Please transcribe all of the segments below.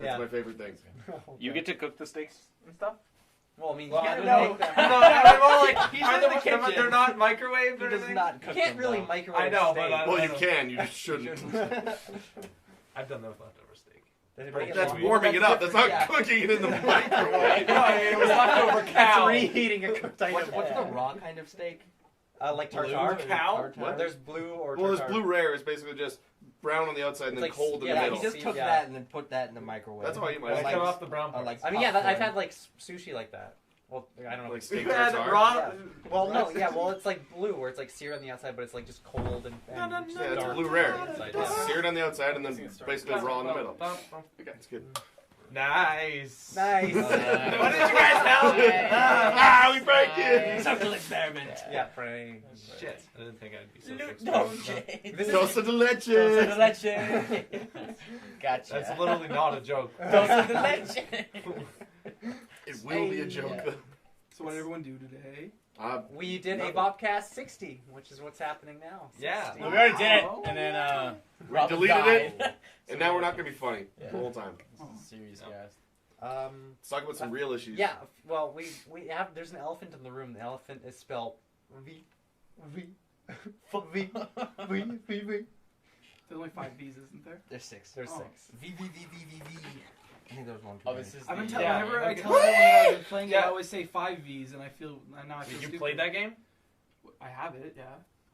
That's my favorite thing. You get to cook the steaks and stuff? Well, I mean, Well, you I can't don't make know. them. Well, like, He's in the kitchen. They're not microwaved He or does anything? not You cook can't them, really though. microwave I know, but steak. I- Well, you can. You just shouldn't. I've done that with leftover steak. That's warming it up. That's not cooking it in the microwave. No, I mean, it was leftover cow. That's reheating a cooked item. What's the raw kind of steak? Like tartare? Cow? What? There's blue or Well, tartare. there's blue rare. It's basically just brown on the outside and then like- cold in yeah, the he middle. You just cook that and then put that in the microwave. That's all you might I like. cut off the brown I part. like I mean, yeah, popcorn. I've had like sushi like that. Well, I don't know. Like steak You had tartare. raw. Yeah. Well, no, yeah, well, it's like blue, where it's like seared on the outside, but it's like just cold and Yeah, it's dark blue on rare. the inside, It's yeah. seared on the outside and then basically raw in the middle. Okay. It's good. Nice. Nice. What did you guys help? We pranked you! Social experiment. Yeah, Frank. Shit. I didn't think I'd be so This is Toast de leche! Gotcha. That's literally not a joke. It will be a joke, though. So what did everyone do today? We did Nothing. Abopcast 60, which is what's happening now. Yeah. 60. We already did it, and then We Robin deleted died. it, and now we're not going to be funny the whole time. Serious No. guys. Let's talk about some real issues. Yeah, well, we have. There's an elephant in the room. The elephant is spelled V. There's only 5 V's, isn't there? There's 6. There's Oh. 6. V. I think there was one too Oh, many. this is I've been the, telling yeah, whenever I okay. tell everyone that I've been playing it, Yeah. I always say 5 V's, and now I feel Did you stupid. play that game? I have it, yeah.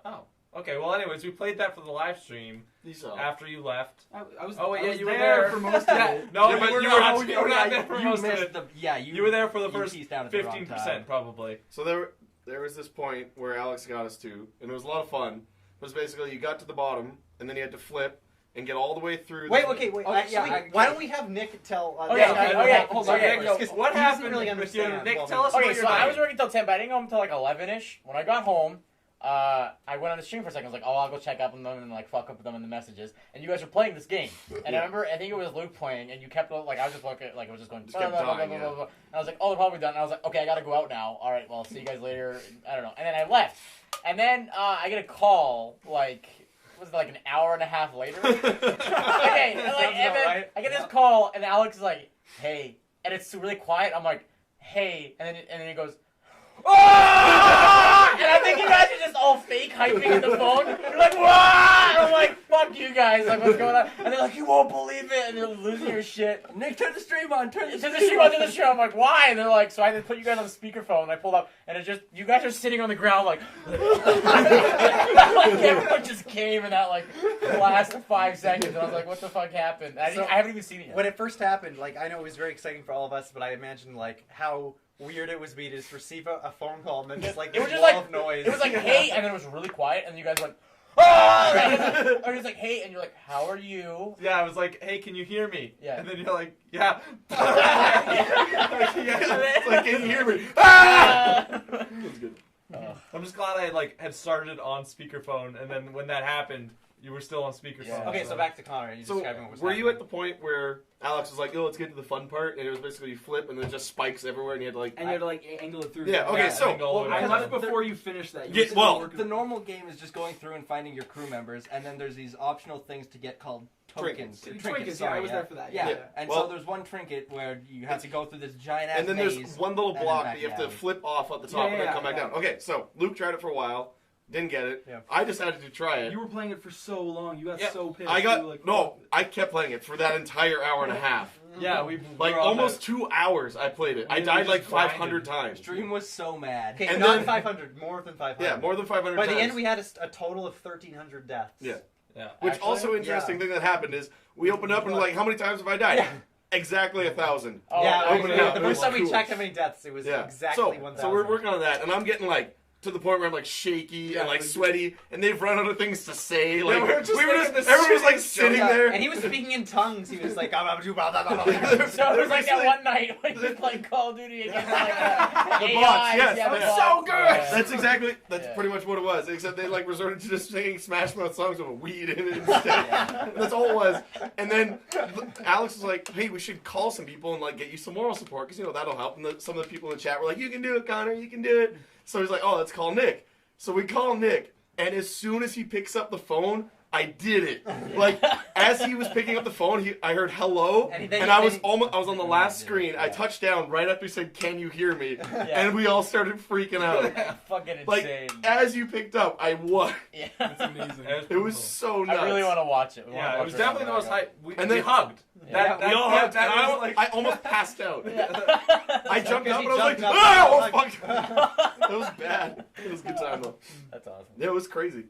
Oh. Okay, well anyways, we played that for the live stream These are. after you left. I was. Oh, wait, I yeah, was you were there there. for most of Yeah, it. no, Yeah, you but were you not. were- You were not there for You most of missed it. the. Yeah, you You were there for the you first pieced out at the wrong 15% time. probably. So there was this point where Alex got us to, and it was a lot of fun. It was basically you got to the bottom, and then you had to flip and get all the way through. Wait, the, okay, wait. Okay, Actually, yeah, why don't we have Nick tell? Okay, Nick okay, what okay, happened hold on, first, Nick, yo, 'cause what he doesn't happened really with you? understand. Nick, well, tell us Okay, about so your I night. was working till 10, but I didn't go home until like 11ish. When I got home, I went on the stream for a second. I was like, oh, I'll go check up on them and like fuck up with them in the messages. And you guys were playing this game. And I remember, I think it was Luke playing, and you kept like, I was just looking, like it was just going. Just kept dying, yeah. And I was like, oh, they're probably done. And I was like, okay, I gotta go out now. All right, well, I'll see you guys later. I don't know. And then I left. And then I get a call like. Was it like an hour and a half later? Okay, like, and then right. I get this call, and Alex is like, "Hey," and it's really quiet. I'm like, "Hey," and then he goes, "Oh!" And I think you guys are just all fake hyping in the phone. You're like, "What?" And I'm like, "Fuck you guys!" Like, what's going on? And they're like, "You won't believe it," and you're losing your shit. Nick, turn the stream on. Turn the To the stream stream, onto the show. I'm like, why? And they're like, so I had to put you guys on the speakerphone. And I pulled up, and it just, you guys are sitting on the ground like, like everyone just came in that like last 5 seconds. And I was like, what the fuck happened? I haven't even seen it yet. When it first happened, like I know it was very exciting for all of us, but I imagine like how weird it was be to just receive a phone call and then just like It was this just wall like of noise. It was like, hey, and then it was really quiet, and you guys went, oh! Or he's like, hey, and you're like, how are you? Yeah, I was like, hey, can you hear me? Yeah. And then you're like, yeah. It's like, can you hear me? Ah! That's good. I'm just glad I had started on speakerphone, and then when that happened, you were still on speakerphone. Yeah. Okay, so back to Connor. You So, describing what was were you at happening. the point where Alex was like, "Oh, let's get to the fun part," and it was basically you flip and then just spikes everywhere, and you had to like. And you had to like angle it through. Yeah, okay, so- I left before you finished that. You Yeah, were still well, working The normal game is just going through and finding your crew members, and then there's these optional things to get called tokens. Trinkets, yeah, I was there for that. Yeah, Yeah. and Well- so there's one trinket where you have to go through this giant ass And then maze. there's one little and then block back that you have down. to flip off at the top and then come back down. Okay, so Luke tried it for a while, didn't get it. Yeah. I decided to try it. You were playing it for so long. You got Yeah, so pissed. I You got were like, no. I kept playing it for that entire hour and a half. Yeah, we Like were on almost 2 hours. I played it. I We died like just 500 grinded. times. Stream was so mad. Okay, And not then- 500, more than 500. Yeah, more than 500 By times. the end, we had a total of 1,300 deaths. Yeah. Yeah. Which Actually? also interesting thing that happened is we opened up and we're like, how many times have I died? Yeah. Exactly 1,000. Oh, Yeah, okay. open it up. the It was first time we cool. checked how many deaths, it was Yeah. exactly so, 1,000. So we're working on that, and I'm getting like to the point where I'm like shaky and like sweaty, and they've run out of things to say. Like we were just making the everyone was like shittiest sitting Yeah, there. and he was speaking in tongues. He was like, So it was like that one night when you played Call of Duty against like The AIs, bots, yes. yeah, the It's bots. so good! Yeah. That's Yeah. pretty much what it was. Except they like resorted to just singing Smash Mouth songs with weed in it instead. That's all it was. And then Alex was like, "Hey, we should call some people and like get you some moral support because that'll help." And some of the people in the chat were like, "You can do it, Connor. You can do it." So he's like, "Oh, let's call Nick." So we call Nick, and as soon as he picks up the phone, I did it. Like, as he was picking up the phone, I heard hello, And and I was on the last screen. I touched down right after he said, "Can you hear me?" And we all started freaking out. Fucking Like, insane. as you picked up, I won. Yeah. That's amazing. It was so nuts. I really want to watch it. Yeah, it was definitely the most hype. And We then- hugged. Yeah. We all hugged. That was like. I almost passed out. I jumped up he and I was like, jumped up "Ah, and oh, like- fuck." It was bad. It was a good time, though. That's awesome. Yeah, it was crazy.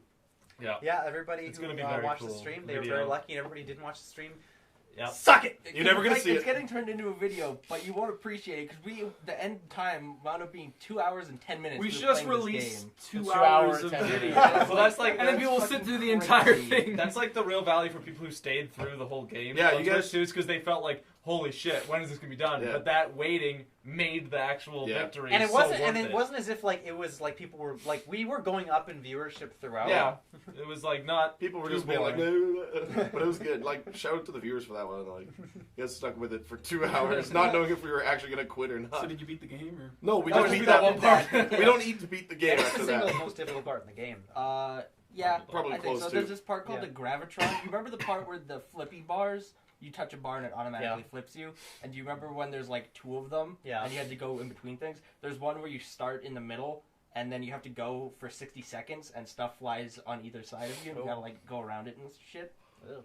Yeah. Yeah, everybody It's who gonna be very watched cool the stream, they video. were very lucky, and everybody who didn't watch the stream. Yeah. Suck it! You're never gonna Like, see it's it. getting turned into a video, but you won't appreciate it because the end time wound up being 2 hours and 10 minutes. We were just playing this released game. 2 2 hours hours, of 10 video. minutes. So that's like. And then that's people will fucking sit through the entire crazy. thing. That's like the real value for people who stayed through the whole game. Yeah, Those you guys- first twos because they felt like, holy shit, when is this gonna be done? Yeah. But that waiting made the actual Yeah. victory. And it so wasn't, worth and it wasn't as if like it was like people were like we were going up in viewership throughout. Yeah, it was like not. People were Too just being like, boring. "No," but it was good. Like, shout out to the viewers for that one. Like, you guys stuck with it for 2 hours, not knowing if we were actually gonna quit or not. So did you beat the game or? No, we No, don't just beat that that one part. We don't need to beat the game It's after the single that. most difficult part in the game. Yeah, Probably I think close so. to. There's this part called Yeah. the gravitron. You remember the part where the flippy bars? You touch a bar and it automatically flips you. And do you remember when there's like 2 of them? Yeah. And you had to go in between things. There's one where you start in the middle and then you have to go for 60 seconds and stuff flies on either side of you. And you gotta like go around it and shit.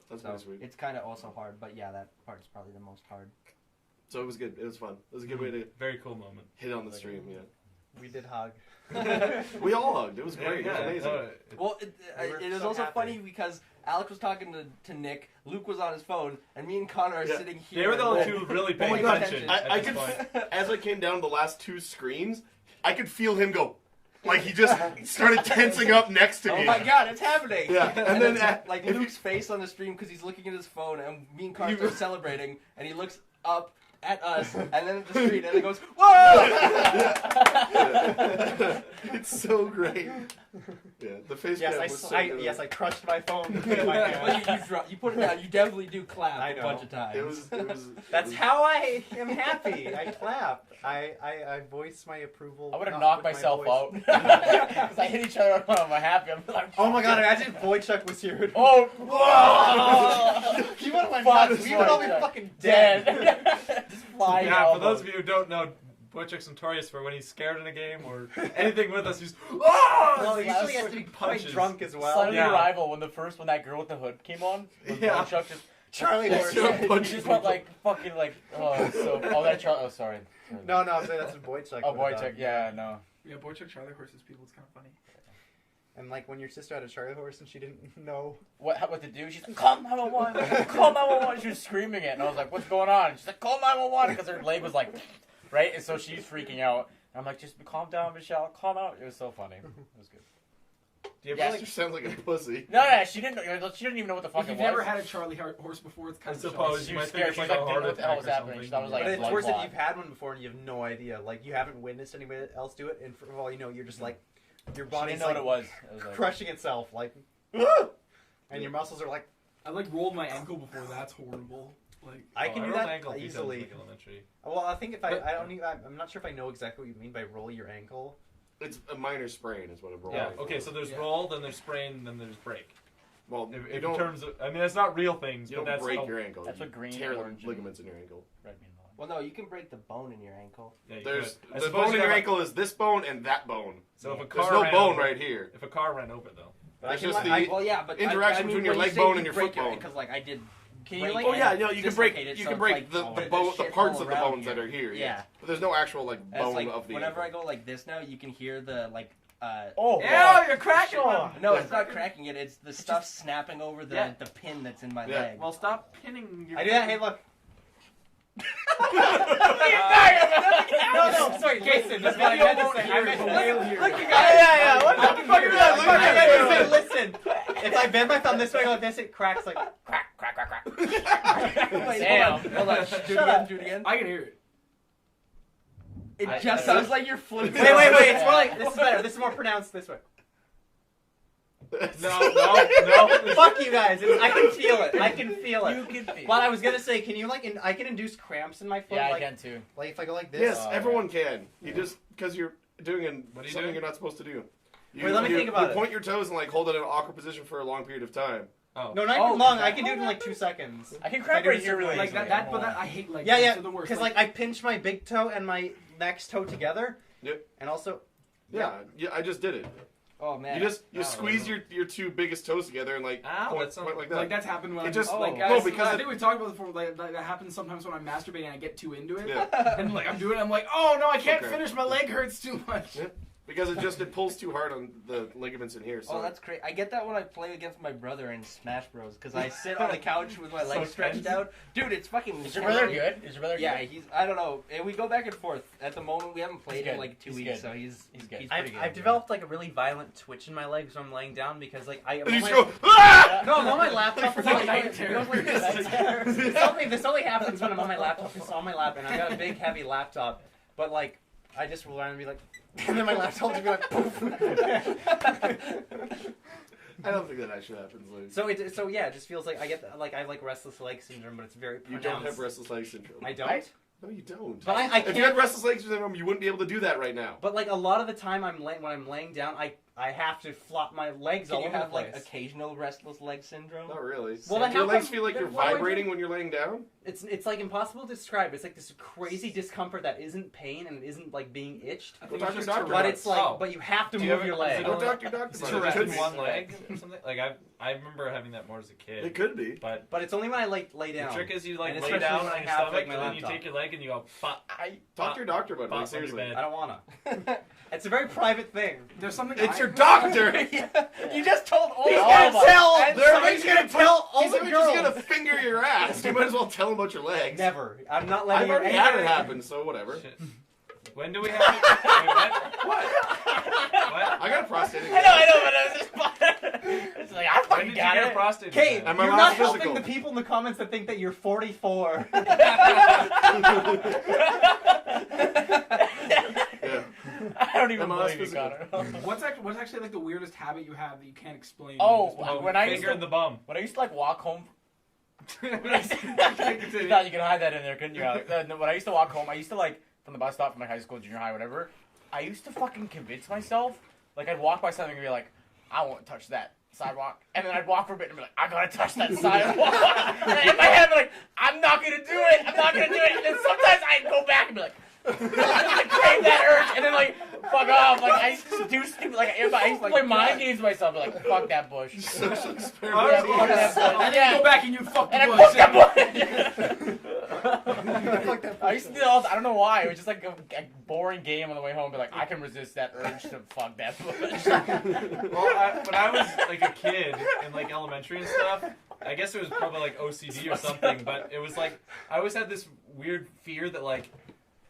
That's So pretty sweet. it's kind of also hard, but yeah, that part is probably the most hard. So it was good. It was fun. It was a good way to Very cool moment. hit on the stream. Yeah, We did hug. we all hugged. It was great. Yeah, It was amazing. Well, We were it is so also happy. funny because Alex was talking to Nick, Luke was on his phone, and me and Connor are Yeah. sitting here. They were the only and- two really Oh paying my God. attention. I at could, this point. as I came down the last 2 screens, I could feel him go, like he just started tensing up next to me. Oh my god, it's happening! Yeah, and then like if Luke's face on the stream because he's looking at his phone, and me and Connor You- start celebrating, and he looks up at us, and then at the screen, and he goes, "Whoa!" It's so great. Yeah, the face Yes, cam I, was so I good. yes, I crushed my phone. with my Well, hand. you put it down. You definitely do clap I a know. bunch of times. It was That's how I am happy. I clap. I voice my approval. I would have not knocked with my myself voice. out because I hit each other when I'm happy. I'm like, Oh my god! Imagine if Boychuk was here. oh, He would have went Fuck, nuts. We would all be Boychuk. fucking dead. dead. Just flying Yeah, out. for those of you who don't know, Boychuk's notorious for when he's scared in a game or anything with us, he's oh! Well, he Last usually has to be quite punches. drunk as well. Sudden Yeah. arrival when that girl with the hood came on. When Yeah. Chuck just Charlie Yeah, horse. sure. he Punching just went people. like fucking like that Charlie. Oh, sorry. No, I'm saying that's what Boychuk. Oh, would have Boychuk. done. Yeah, no. Yeah, Boychuk Charlie horses people. It's kind of funny. And like when your sister had a Charlie horse and she didn't know. What to do? She's like, call 911. Call 911. She was screaming it, and I was like, what's going on? She's like, call 911 because her leg was like, right, and so she's freaking out. And I'm like, just calm down, Michelle. Calm out. It was so funny. It was good. Do you ever Yes. like, She sounds like a pussy. No, she didn't. She didn't even know what the fuck If it you've was. never had a Charlie horse before, it's I kind of suppose She you was might think scared. it's She like was a like, heart didn't know what the hell attack was or happening. something. She thought it was like But a it's blood worse if clot. you've had one before and you have no idea. Like you haven't witnessed anybody else do it, and for all you know, you're just like your She body's didn't know like what it was. It was like, crushing itself, like, and your muscles are like. I like rolled my ankle before. That's horrible. Like I can do rolled that ankle a few times, easily. like elementary. Well, I think if I don't even, I'm not sure if I know exactly what you mean by roll your ankle. It's a minor sprain, is what a roll. Yeah. ankle Okay. is. So there's Yeah. roll, then there's sprain, then there's break. Well, If, you in don't, terms of, I mean, it's not real things, you but don't that's break how, your ankle. That's You what green, tear the orange, and ligaments in your ankle. red mean. Well, no, you can break the bone in your ankle. Yeah, you There's could. I the suppose bone in you your have a- ankle is this bone and that bone. So if a There's car no ran bone over, right here. If a car ran over though. That's I just can, the Well, yeah, but interaction I mean, between your when leg you say bone you and your break foot bone. Because like I did. Can you break like? Oh yeah, and no, you can break dislocate it, you so can it's break like, the oh, the there's bone the shit parts all of the around bones that are here. Yeah. But there's no actual like And it's bone like, of the whenever ankle. I go like this now, you can hear the like. Oh, Ew, you're cracking one. No, it's not cracking it. It's the stuff just- snapping over the, Yeah. the pin that's in my Yeah. leg. well, stop pinning your. I do that. Hey, look. No, sorry, Jason. That's what I meant to say. I meant to say. Look, you guys. yeah. What the fuck is that? I meant to say, listen. If I bend my thumb this way like this, it cracks like crack, crack, crack, crack. Wait, Damn. Hold on. Do it again. I can hear it. It I- just I- sounds like you're flipping. Wait. It's more like this is better. This is more pronounced this way. No. Fuck you guys. I can feel it. I can feel You it. can feel. Well, I was gonna say, can you like? I can induce cramps in my foot. Yeah, I like, can too. like if I go like this. Yes, Oh, everyone can. You just because you're doing What are you something doing? you're not supposed to do. You, Wait, let me think about you it. point your toes and like hold it in an awkward position for a long period of time. Oh. No, not even long. I can do it in like 2 seconds. I can cramp I do right this here really Like easily. that, but I hate legs. Yeah, yeah. They're the worst. Because like I pinch my big toe and my next toe together. Yep. And also. Yeah, I just did it. Oh man. You squeeze your two biggest toes together and like Ow, point, that's not- point like that. Like that's happened when It I'm just- like no, I, because I it- think we talked about it before. Like that happens sometimes when I'm masturbating and I get too into it, Yeah. and like I'm doing it, I'm like, oh no, I can't Okay. finish. My leg hurts too much. Yeah. Because it pulls too hard on the ligaments in here. So Oh, that's great. I get that when I play against my brother in Smash Bros. Because I sit on the couch with my legs stretched tense. out. Dude, it's fucking... Is your brother good? Is your brother Yeah, good? he's... I don't know. And we go back and forth. At the moment, we haven't played He's in good. like 2 He's weeks, good. so he's good. pretty good. I've developed like a really violent twitch in my legs when I'm laying down because like I. and you just go, ah! No, I'm on my laptop. It's Like only, night terror. this only happens when I'm on my laptop. It's on my lap, and I've got a big, heavy laptop. But like, I just will learn to be like, and then my laptop will just be like, poof. I don't think that actually happens, Luke. So yeah, it just feels like I get like I have like restless leg syndrome, but it's very You pronounced. don't have restless leg syndrome. I don't. Right? No, you don't. But I If you can't. had restless leg syndrome, you wouldn't be able to do that right now. But like a lot of the time, when I'm laying down, I have to flop my legs Can all you over the have like place. occasional restless leg syndrome? Not really. Well, then Do your how legs come- feel like then you're what do I do? vibrating when you're laying down? It's like impossible to describe. It's like this crazy discomfort that isn't pain and it isn't like being itched. I Well, think Dr. it's Doctor, just But Right. it's like, Oh. but you have to Do you move have your a- leg. is Go it- talk to your doctor Is about it it. It just could in be. one leg or something? Like I remember having that more as a kid. It could be. But But it's only when I like lay the down. trick is you like And lay especially down when I on your have, stomach like, my and then you laptop. take your leg and you go pop. Talk to your doctor about it. Pop Like, on your seriously. bed. I don't wanna. It's a very private thing. There's something. It's I- your doctor! You just told all He's of gonna us. tell. And Somebody's gonna tell all He's the just girls. gonna finger your ass. You might as well tell him about your legs. Never. I'm not I've letting you. already had it happen, so whatever. Shit. When do we have it? Wait, what? What? I got a prostate. I know, but it was just fun. It's like, I When fucking did you got get a it. prostate? Okay, exam? And my you're last not helping physical. the people in the comments that think that you're 44. Yeah. I don't even And my last believe you, physical. Connor. What's actually like the weirdest habit you have that you can't explain? Oh, Oh, when I used finger to in the bum. when I used to like walk home. You Continue. thought you could hide that in there, couldn't you, Alex? No, when I used to walk home, I used to like from the bus stop from like high school, junior high, whatever. I used to fucking convince myself, like I'd walk by something and be like, I won't touch that sidewalk, and then I'd walk for a bit and be like, I gotta touch that sidewalk. And in my head, I'd be like, I'm not gonna do it. I'm not gonna do it. And then sometimes I'd go back and be like, I crave that urge, and then like fuck off. Like I used to do stupid. Like I used to play mind games with myself. Be like, fuck that bush. Social Yeah, experiment. fuck that bush. And then you go back and you fuck the And I bush. fucked that bush. I used to do all. I don't know why. It was just like a boring game on the way home. Be like, I can resist that urge to fuck that bush. Well, when I was like a kid in like elementary and stuff, I guess it was probably like OCD or something, but it was like I always had this weird fear that like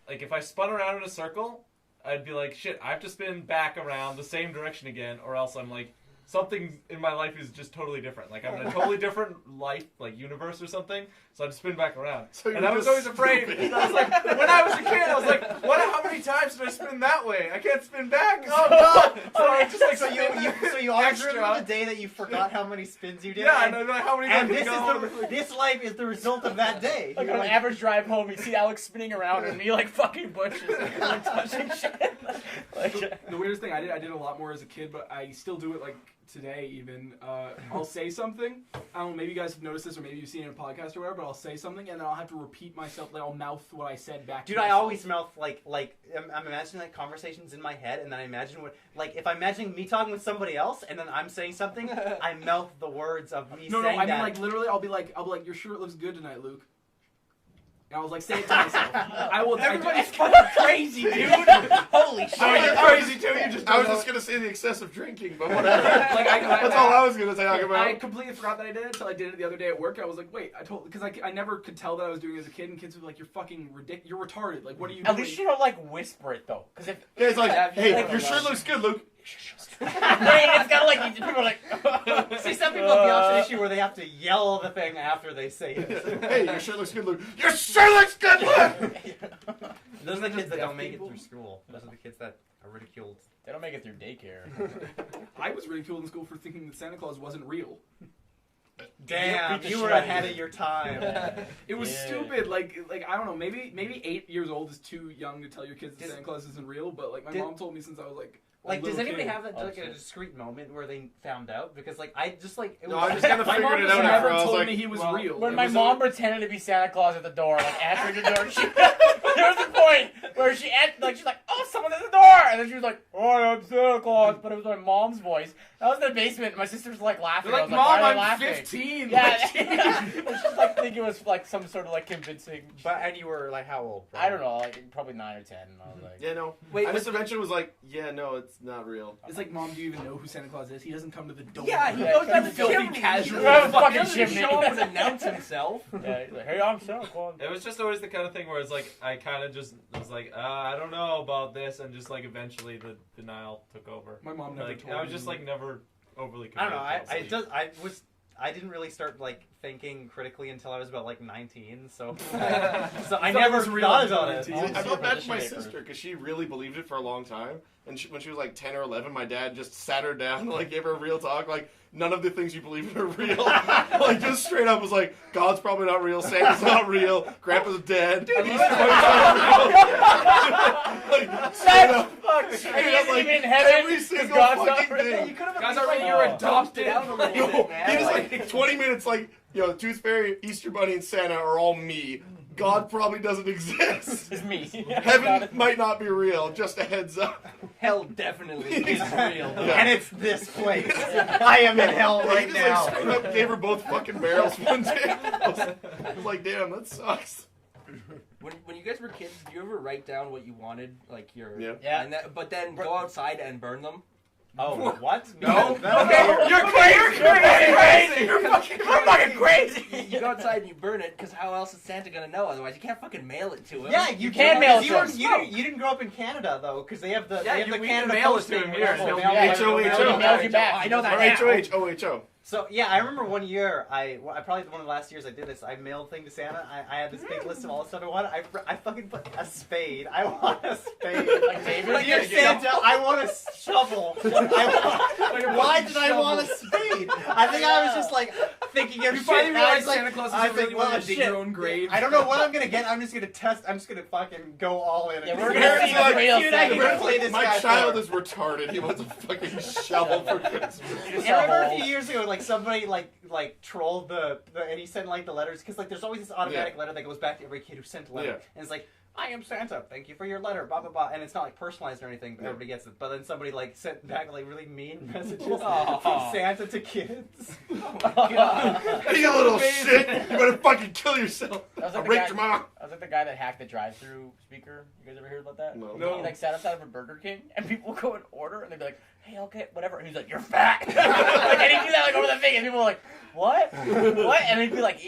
if I spun around in a circle, I'd be like, shit, I have to spin back around the same direction again, or else I'm like something in my life is just totally different. Like I'm in a totally different life, like universe or something. So I'd spin back around, So and you're I was just always afraid. stupid. And I was like, when I was a kid, I was like, what? How many times did I spin that way? I can't spin back. Oh god! So I just like so you always extra. remember the day that you forgot how many spins you did. Yeah, and I'm like, how many And times this did I go? is this life is the result of that day. Like You're on an average drive home, you see Alex spinning around and me like fucking bushes, like touching shit. Like, The weirdest thing I did a lot more as a kid, but I still do it like today even. I'll say something. I don't know, maybe you guys have noticed this or maybe you've seen it in a podcast or whatever, but I'll say something and then I'll have to repeat myself, like I'll mouth what I said back to Dude, I myself. always mouth like I'm imagining like conversations in my head, and then I imagine what like if I'm imagining me talking with somebody else, and then I'm saying something, I mouth the words of me No, saying I mean that. like literally I'll be like, your shirt looks good tonight, Luke. And I was like, say it to myself. I will. everybody's fucking crazy, dude. Holy shit. Oh, you're crazy too. You just. I was just gonna say the excessive drinking, but whatever. Like That's all I was gonna talk about. I completely forgot that I did it until I did it the other day at work. I was like, wait, because I never could tell that I was doing it as a kid, and kids would be like, you're fucking ridiculous. You're retarded. Like, what are you At doing? least you don't like whisper it though, because if Yeah, it's like, Yeah, hey, like your a shirt lot. looks good, Luke. it's kind of like people are like. See, some people have the option issue where they have to yell the thing after they say it. Hey, your shirt looks good, Luke. Your shirt looks good, Luke. Those are the kids that deaf don't make people? it through school. Those are the kids that are ridiculed. They don't make it through daycare. I was ridiculed in school for thinking that Santa Claus wasn't real. Damn, beat the you shit were out of ahead you. of your time. It was Yeah. stupid. Like I don't know. Maybe 8 years old is too young to tell your kids that Did- Santa Claus isn't real. But like my did- mom told me since I was like Like, does little anybody kid. have that, Oh, like, a shit. discrete moment where they found out? Because, like, I just, like, it No, was... I just kind of My figured mom it just out never after. I was told like, me he was well, real. When It my was mom pretended to be Santa Claus at the door, like answering the door, there was a point where she's like, "Oh, someone at the door," and then she was like, "Oh, I'm Santa Claus," but it was my mom's voice. I was in the basement, and my sister was like laughing. They're I like, was like, Mom, "Why are I'm they laughing?" 15. Yeah, Like, and she's like thinking it was like some sort of like convincing. And you were, like, how old? I don't know, like probably 9 or 10. And I was like, yeah, no. Wait, I just eventually was like, yeah, no, it's not real. It's like, Mom, do you even know who Santa Claus is? He doesn't come to the door. Yeah, he Yeah, goes down the filthy chimney. casual. He Yeah, fucking doesn't chimney. show up and announce himself. yeah, he's like, "Hey, I'm Santa Claus." It was just always the kind of thing where it's like I kind of just was like, I don't know about this, and just like eventually the denial took over. My mom never Like told I was me. just like never overly. I don't know. convinced. I didn't really start like thinking critically until I was about like 19. So, so I thought it never was real thought until about it. 19. I felt bad for my Position paper. sister because she really believed it for a long time. And when she was like 10 or 11, my dad just sat her down and like gave her a real talk. Like, none of the things you believe in are real. Like, just straight up was like, God's probably not real, Santa's not real, Grandpa's dead, Easter Bunny's not real. Like, straight up. Fuck, Straight he up, isn't like, even in heaven. every 'cause single God's not fucking real. thing. You could have Guys, at least, already like, you're dumped it adopted. out a little Yo, bit, man. he was Like- like 20 minutes like, yo, Tooth Fairy, Easter Bunny, and Santa are all me. God probably doesn't exist. It's me. Heaven might not be real, just a heads up. Hell definitely is real. Yeah. And it's this place. I am in hell He right just now. like straight up gave her both fucking barrels one day. I was like, damn, that sucks. When you guys were kids, did you ever write down what you wanted, like your Yeah. and that, but then go outside and burn them? Oh, what? No. Okay, you're crazy. You're fucking crazy. You go outside and you burn it, because how else is Santa gonna know? Otherwise, you can't fucking mail it to him. Yeah, you can do, mail because it you, to were, him. you didn't grow up in Canada though, because they have the Yeah, they have we the can Canada mail it Post to him thing here. where He'll they'll mail it. HOHO. He mails you back. I know that Or now. HOHO. So yeah, I remember one year. I probably one of the last years I did this. I mailed thing to Santa. I had this big list of all the stuff I wanted. I fucking put a spade. I want a spade. Like David? Dear Santa, I want a shovel. Why did I want a spade? I think I was just like thinking of You shit. finally and I realized was like, Santa Claus I doesn't think, really want well, to dig shit. your own grave. I don't know what I'm gonna get. I'm just gonna test. I'm just gonna fucking go all in. Yeah, and we're just- gonna see the real you and I thing. can play this My guy child for. is retarded. He wants a fucking shovel for Christmas. And I remember a few years ago, like somebody like trolled the and he sent like the letters because like there's always this automatic letter that goes back to every kid who sent a letter, Yeah. and it's like, I am Santa. Thank you for your letter. Blah blah blah. And it's not like personalized or anything. But everybody gets it. But then somebody like sent back like really mean messages from Santa to kids. You little shit! You better fucking kill yourself. That was I like the raped guy- your mom. I was like the guy that hacked the drive-through speaker. You guys ever hear about that? No. He like sat outside of a Burger King, and people would go and order, and they'd be like, "Hey, okay, whatever." And he's like, "You're fat." Like, and he'd do that like over the thing, and people were like, "What? What?" And he'd be like,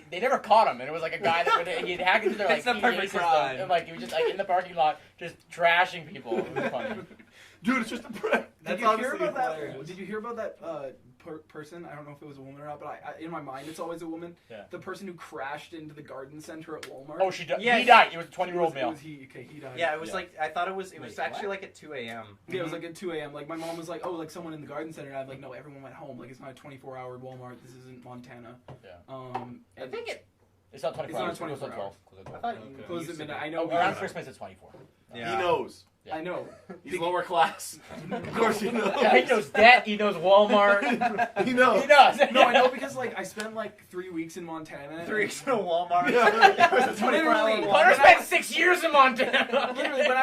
they never caught him, and it was like a guy that he'd hack into their like It's the PDA perfect system, crime. and like he was just like in the parking lot, just trashing people. It was funny. Dude, it's just a prank. Did That's you hear honestly about that? hilarious. Did you hear about that person? I don't know if it was a woman or not, but I in my mind it's always a woman. Yeah. The person who crashed into the garden center at Walmart. Oh, she died. Yeah, he died. It was a 20-year-old It male. was he. Okay, he died. Yeah, it was Yeah. like I thought it was Wait, actually what? like at 2 a.m. Yeah, it was like at 2 a.m. Like my mom was like, "Oh, like someone in the garden center." And I'm like, "No, everyone went home. Like it's not a 24-hour Walmart. This isn't Montana." Yeah. I think it. It's not 24 hours. It's not 24 It was at 12. I thought Okay. Closed at Used to midnight. be. I know. Oh, around Christmas it's 24. He knows. I know. He's lower class. Of course he knows. Yeah, he knows debt. He knows Walmart. He knows. He does. No, I know because like I spent like 3 weeks in Montana. 3 weeks in a Walmart. Yeah. It was a 24-hour Literally. Hunter Walmart. spent 6 years in Montana. Literally, when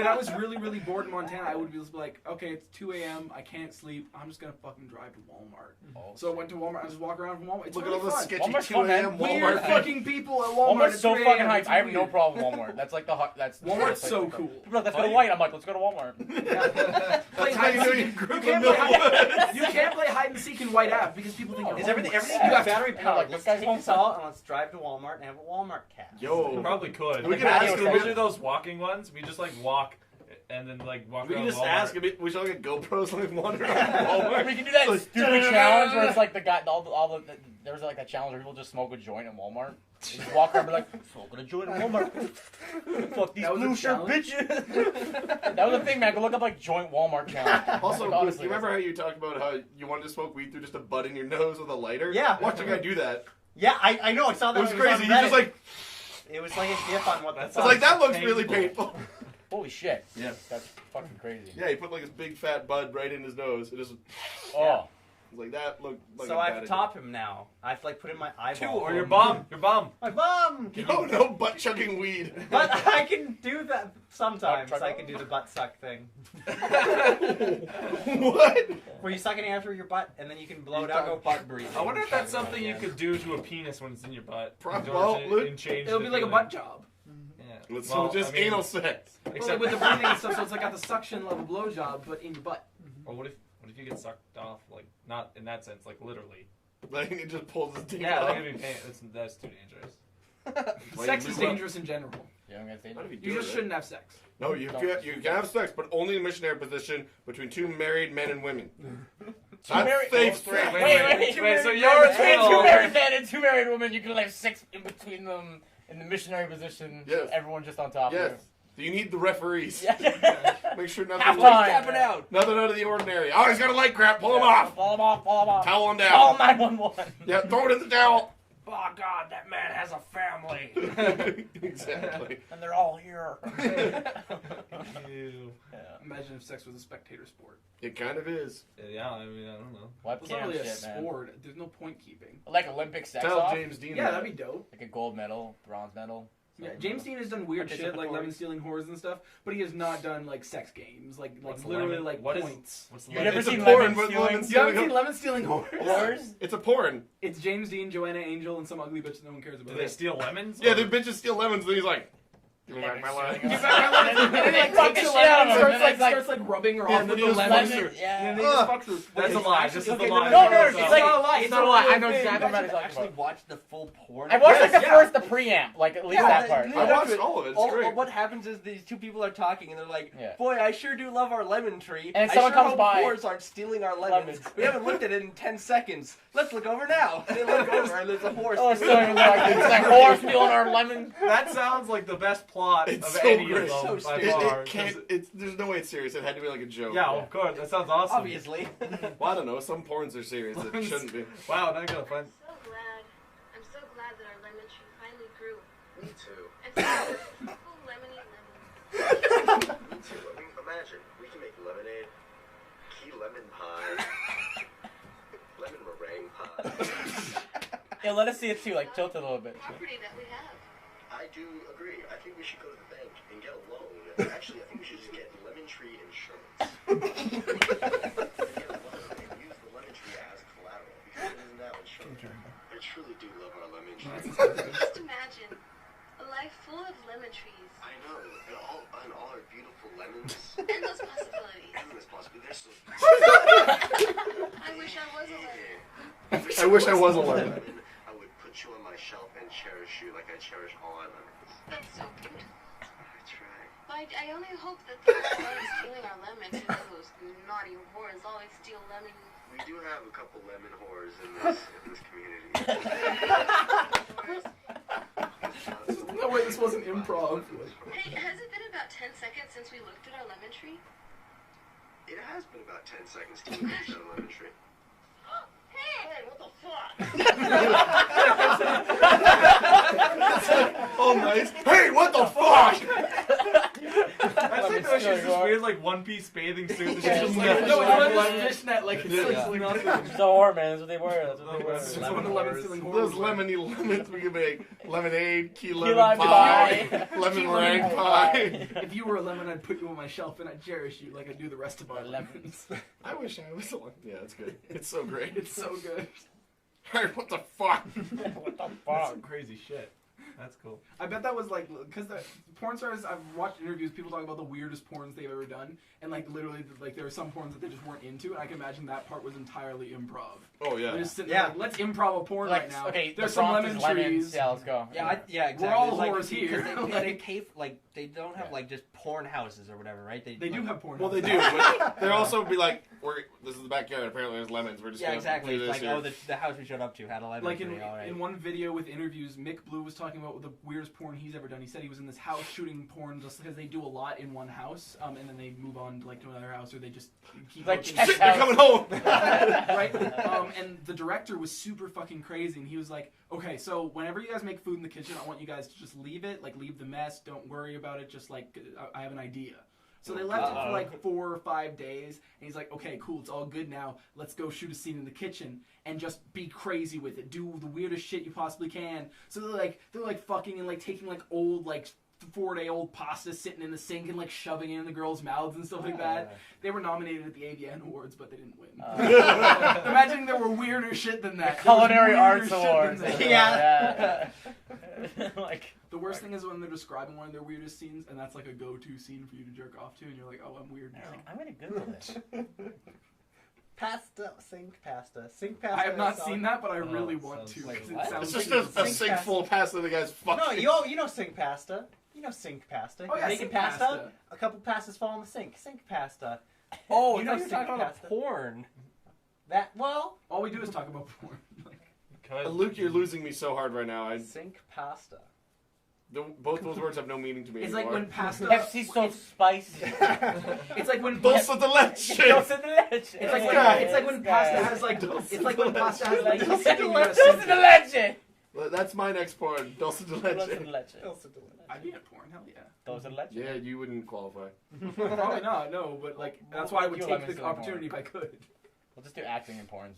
I was really bored in Montana, I would be just like, okay, it's 2 a.m. I can't sleep. I'm just gonna fucking drive to Walmart. So I went to Walmart. I just walk around from Walmart. It's Look at really all the fun. sketchy Walmart's 2 fun, man. a.m. Weird Walmart. fucking people at Walmart. Walmart's at so 3 fucking a.m. hyped. It's I have no weird. problem with Walmart. That's like that's Walmart's like so the- cool. People are like, let's go to White. I'm like, let's go to Walmart. Play That's how hide you and know seek. you grew You up can't in play hide- Millwood. You can't play hide and seek in White Ave because people think you're Is everything homeless. everything You have to- battery Like, powered? this Let's guy's take home. this all and let's drive to Walmart and have a Walmart cast. Yo. Probably could. We can patio ask him. section. We do those walking ones. We just like walk and then like walk We around can just Walmart. ask him. We should all get GoPros and like wander around Walmart. We can do that Like, stupid challenge where it's like the guy, there was like a challenge where people just smoke a joint in Walmart. They just walk around and be like, smoking a joint in Walmart. Fuck these That was a blue shirt challenge? bitches. That was the thing, man. Go look up like joint Walmart challenge. Also, Like, honestly, you remember how you talked about how you wanted to smoke weed through just a butt in your nose with a lighter? Yeah. Watch a guy do that. Yeah, I know. I saw that. It was on crazy. He's Reddit. just like, It was like a gif on what the That's I was like, that looks painful. really painful. Holy shit. Yeah. That's fucking crazy. Yeah, he put like his big fat bud right in his nose. It just Oh. like that looked like So a I bad have to top him now. I have to like put in my eyeball. Or your bum. Your bum. My bum. idea. No butt chugging weed. But I can do that sometimes. Butt I can do the butt suck thing, What? where you suck in air through your butt and then you can blow You it out. go butt breathing. I wonder if that's something you could do to a penis when it's in your butt. Well, and change It'll the be like a feeling. butt job. Yeah. So just anal sex. Well, Except like with the breathing and stuff, so it's like got the suction level blowjob, but in your butt. Or what if you get sucked off, like not in that sense, like literally? Like it just pulls his dick Yeah, off. that could be pain. That's too dangerous. Like, Sex you is move up. dangerous in general. Yeah, I'm gonna say How do we do You just it? shouldn't have sex. No, you can have sex, but only in a missionary position between two married men and women. That's married- safe Wait, sex. wait, so Between yours two will. married men and two married women, you can have sex in between them in the missionary position. Yes. Everyone just on top Yes. of You need the referees. you. Yeah. Make sure Half nothing, time. Tapping out. nothing out of the ordinary. Oh, he's got a leg crap. Pull him off. Pull him off. Pull him off. Towel him Call down. 911. Yeah, throw it in the towel. Oh God, that man has a family. Exactly. And they're all here. Ew. Yeah. Imagine if sex was a spectator sport. It kind of is. Yeah, I mean, I don't know. It's not Webcam really a shit, man. sport. There's no point keeping. Like Olympic sex Tell off. James Dean Yeah, that. that'd be dope. Like a gold medal, bronze medal. Yeah, James Dean has done weird shit like Participatory. lemon stealing whores and stuff, but he has not done like sex games, like What's literally lemon- like what is- points. What's the You never It's a seen porn, lemon but stealing? lemon You haven't stealing. seen lemon stealing whores? Whores? It's a porn. It's James Dean, Joanna Angel, and some ugly bitch that no one cares about. Do they steal lemons? Yeah, or- the bitches steal lemons, and he's like, give me back my lemon. Give Give back my lemon. And then And they then fuck takes the the shit out lemon, of him, and and it's starts like rubbing her Yeah, off and with then the he just lemon. fucks her. And Yeah. then they just fucks her. That's a lie. This is the okay, lie. No, no, It's it's like- like not a lie. it's It's not a a lie. real I know thing. exactly what You he's guys talking actually about. watched the full porn? I watched like the Yeah. first, the preamp, like at least that part. lead I up watched to it. all of it. It's great. What happens is these two people are talking and they're like, Yeah. "Boy, I sure do love our lemon tree. And I someone sure comes hope by. whores aren't stealing our lemons. Lemons. We haven't looked at it in 10 seconds. Let's look over now." They look over and there's a horse. Oh, stealing so like, it's like horse stealing our lemon. That sounds like the best plot It's of so any great. of them So by stupid. far. It can't. It's there's no way it's serious. It had to be like a joke. Yeah, of course. That sounds awesome. Obviously. Well, I don't know. Some porns are serious. It shouldn't be. Wow, now I gotta find. I'm so glad that our lemon tree finally grew. Me too. And so full lemony lemons. Me too. I mean, imagine we can make lemonade, key lemon pie, lemon meringue pie. Yeah, let us see it too. Like tilt it a little bit. Property that we have. I do agree. I think we should go to the bank and get a loan. Actually, I think we should just get lemon tree insurance. Get a loan and use the lemon tree as collateral because it is now insured. I truly do love our lemon tree. Just imagine a life full of lemon trees. I know, and all our beautiful lemons. Endless possibilities. Endless possibility. They're so. I wish I was a lemon. I wish I was a lemon. I would put you on my shelf and cherish you like I cherish all our lemons. That's so beautiful. I try. But I only hope that the people that are stealing our lemons, and those naughty whores always steal lemon. We do have a couple lemon whores in this community. No way, this wasn't improv. Hey, has it been about 10 seconds since we looked at our lemon tree? It has been about 10 seconds to look at the lemon tree. Hey, what the fuck? Oh, nice. Hey, what the fuck? I think that she's this weird, like, one-piece bathing suit. That Yeah, she's just it's like, No, it's Yeah. one of those fishnet, like, it's Yeah. like nothing. It's a whore, man. That's what they wear. That's what they wear. It's It's one of the lemon stealing whores. Those lemony lemons we can make lemonade, key lemon lime pie, pie. lemon Key meringue lemon pie. If you were a lemon, I'd put you on my shelf and I'd cherish you like I do the rest of our lemons. I wish I was a lemon. Yeah, it's good. It's so great. It's so good. Hey, what the fuck? What the That's fuck? some crazy shit. That's cool. I bet that was like, because the porn stars, I've watched interviews, people talk about the weirdest porns they've ever done, and like literally, like there were some porns that they just weren't into, and I can imagine that part was entirely improv. Oh, yeah. They're just sitting Yeah. there like, let's improv a porn Like, right now. okay, There's the some prompt lemon is lemons. trees. Yeah, let's go. Yeah, yeah, exactly. We're all It's like, whores here. because They Like- pay like they don't have like just porn houses or whatever, right? They do have porn. Well, they houses. do. But they'll also be like, this is the backyard. Apparently, there's lemons. We're just Yeah, gonna exactly. do It's this like, here. oh, the house we showed up to had a lemon Like tree. All right. in one video with interviews, Mick Blue was talking about the weirdest porn he's ever done. He said he was in this house shooting porn just because they do a lot in one house, and then they move on to, like, to another house, or they just keep Like, looking. check They're coming home. Right? And the director was super fucking crazy, and he was like, okay, so whenever you guys make food in the kitchen, I want you guys to just leave it, like, leave the mess, don't worry about it, just, like, I have an idea. So they left it for, like, 4 or 5 days, and he's like, okay, cool, it's all good now, let's go shoot a scene in the kitchen, and just be crazy with it, do the weirdest shit you possibly can. So they're like fucking and, like, taking, like, old, like, 4-day-old pasta sitting in the sink and, like, shoving it in the girls' mouths and stuff like that. They were nominated at the AVN Awards, but they didn't win. Imagining there were weirder shit than that. Culinary There was Arts weirder shit Awards. than that. Yeah. Like, The worst thing is when they're describing one of their weirdest scenes, and that's, like, a go-to scene for you to jerk off to, and you're like, oh, I'm weird now. I'm gonna Google this. Sink pasta. I have not seen that, but I really want sounds- to. Wait, 'cause it what? sounds It's just like a sink full of pasta the guy's fucking. No, you know sink pasta. You know sink pasta. Oh, yeah, Making sink pasta, pasta. a couple pastas fall in the sink. Sink pasta. Oh, You you know know you're sink talking about pasta. porn. That well, All we do is talk about porn. Can I- Luke, you're losing me so hard right now. sink pasta. Both those words have no meaning to me It's anymore. like when pasta. Pepsi so spicy. It's like when Dulce de leche. Dulce de leche. It's like when, Yeah. it's like when pasta has like it's like when pasta has like Dulce sitting in a de sink. leche. Well, that's my next porn. Dulce de Dulce de leche. leche. I'd be in a porn, hell yeah. Dulce de leche. Yeah, you wouldn't qualify. Probably not, no, but like that's why I would You take lemons the to the opportunity if I could. We'll just do acting in porns.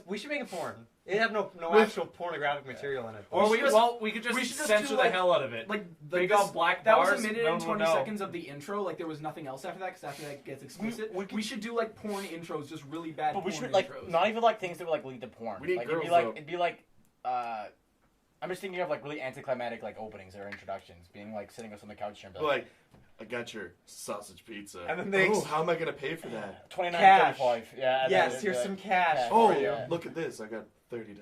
We should make a porn. It have no With- actual pornographic material in it. Or We we should just- we could just we should just censor do, the like- hell out of it. Like Big this- on black that was bars. a minute no and one 20 will know. seconds of the intro. Like there was nothing else after that because after that gets explicit. We should do like porn intros, just really bad. But we porn should like intros. not even like things that would like lead to porn. We need like, girls, it'd be like I'm just thinking of like really anticlimactic like openings or introductions, being like sitting us on the couch here and be Like, I got your sausage pizza. And then they oh, how am I gonna pay for that? $29.35. Yeah. and Yes, then- here's yeah. some cash. Yeah. Oh, for you. look at this! I got $30.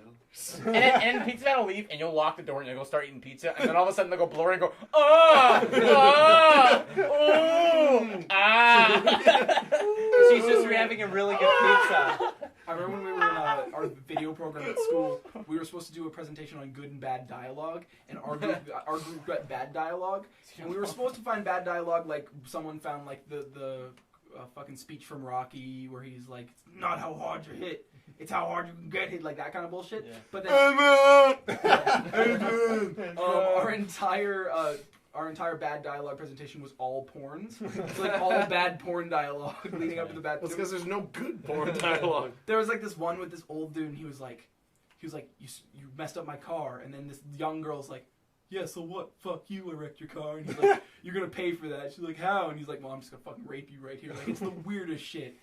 And Pizza Hut will leave, and you'll lock the door, and you'll go start eating pizza, and then all of a sudden they'll go blurry and go, ah, ooh, ah. She's just having a really good pizza. I remember when we were in our video program at school, we were supposed to do a presentation on good and bad dialogue, and our group got bad dialogue, and we were supposed to find bad dialogue like someone found like the fucking speech from Rocky where he's like, it's not how hard you hit, it's how hard you can get hit, like that kind of bullshit. Yeah. But then our entire bad dialogue presentation was all porns. It's like all bad porn dialogue leading up to the bad. That's because there's no good porn dialogue. There was like this one with this old dude, and he was like, you messed up my car, and then this young girl's like, yeah, so what? Fuck you, I wrecked your car, and he's like, you're gonna pay for that. She's like, how? And he's like, well, I'm just gonna fucking rape you right here. Like, it's the weirdest shit.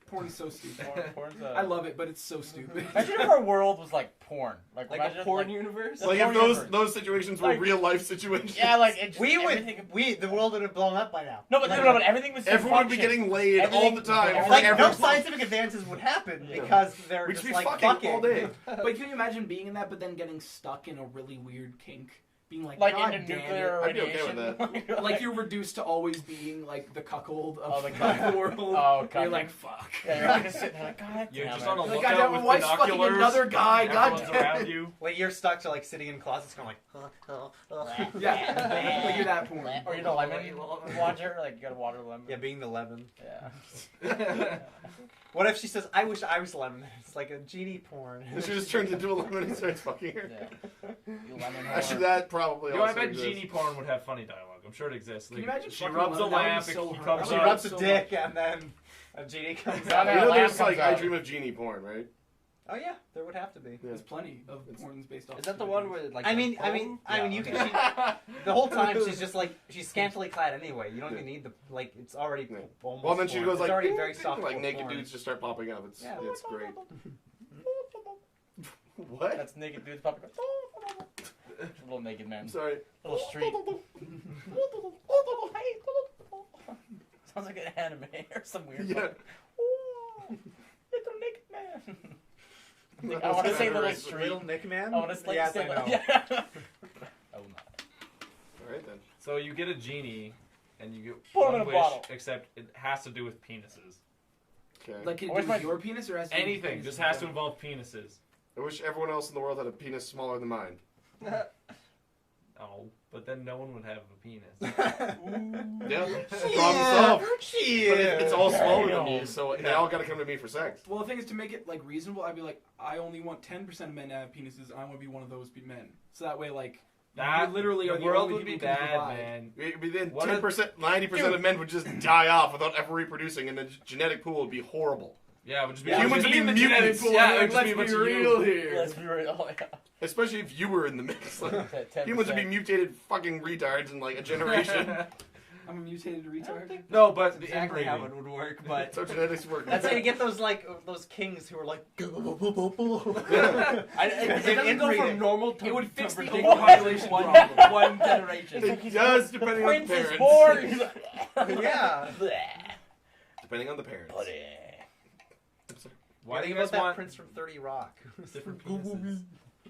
Porn is so stupid. Porn's, I love it, but it's so stupid. Imagine if our world was like porn, like Like imagine a if, porn like, universe? Like porn if universe. those situations were Like- real life situations. Yeah, like it just, The world would have blown up by now. No, but no, but everything was. Everyone would be getting laid all Everything- the time. Like, for Like, no everyone. scientific advances would happen because they're We'd just be like fucking all day. But can you imagine being in that, but then getting stuck in a really weird kink? Being like, like God into damn nuclear I'd be okay radiation. with Like you're reduced to always being like the cuckold Oh, of the the cuckold. world. Oh, You're cuckold. like, fuck. Yeah, you're like just sitting there like, God You're damn just it. on a Like, lookout goddamn, my with wife's fucking binoculars. another guy. Everyone's Goddamn. around you. Like you're stuck to like sitting in closets going like, Yeah, like you're that porn. Or you're the lemon watcher, like you gotta water the lemon. yeah, being the lemon. Yeah. What if she says, I wish I was lemon? It's like a genie porn. She just turns into a lemon and starts fucking her. Yeah. You lemon Actually, whore. that probably You know, I also bet exists. Genie porn would have funny dialogue. I'm sure it exists. Can you Like, imagine she fucking rubs a lemon? That would lamp, be it so he hard. comes She That up. rubs so a much. dick and then a genie comes No, out. no, You know, lamp there's like comes I out. Dream of Genie porn, right? Oh yeah, there would have to be. Yeah. There's plenty of porns based off. Is that the one where like? I the mean, phone? you can. The whole time she's just like she's scantily clad anyway. You don't even need the like. It's already Yeah. almost. Well, then she porn. goes It's like, already ding, very ding, soft. like naked porn. dudes just start popping up. It's Yeah. it's great. What? That's naked dudes popping up. Little naked man. I'm sorry. Little street. Sounds like an anime or some weird. Yeah. Ooh, little naked man. I want to say little street. Little Nick Man. I want to like yes, say I know. Yeah. I will not. All right then. So you get a genie, and you get Put 'em in one a wish, bottle. except it has to do with penises. Okay. Like, can it Where's do my- with your penis or has to do with Anything, penis just in has to general? involve penises. I wish everyone else in the world had a penis smaller than mine. but then no one would have a penis. Yeah. Problem solved. But it's all smaller than Yeah. you, so they all gotta come to me for sex. Well, the thing is, to make it like reasonable, I'd be like, I only want 10% of men to have penises, and I want to be one of those men. So that way, like, That you literally the are the world only would be people who can bad, provide. man. Then What 10%, 90% of men would just die off without ever reproducing, and the genetic pool would be horrible. Yeah, it would just be Humans would be mutants. Yeah, it would just be a bunch of you. here. Let's be real. Oh, yeah. Especially if you were in the mix. Like, 10%. humans would be mutated fucking retards in like a generation. I'm a mutated retard. No, but the exactly how inbreeding. it would work, but That's how genetics work. That's how you get those those kings who are like. it It's doesn't go inbreeding. from normal to It would fix the ridiculous overpopulation one, problem. one generation. It does, depending on the Prince is parents. born. Yeah. Depending on the parents. Why do Think you about guys that want Prince from 30 Rock? different penises?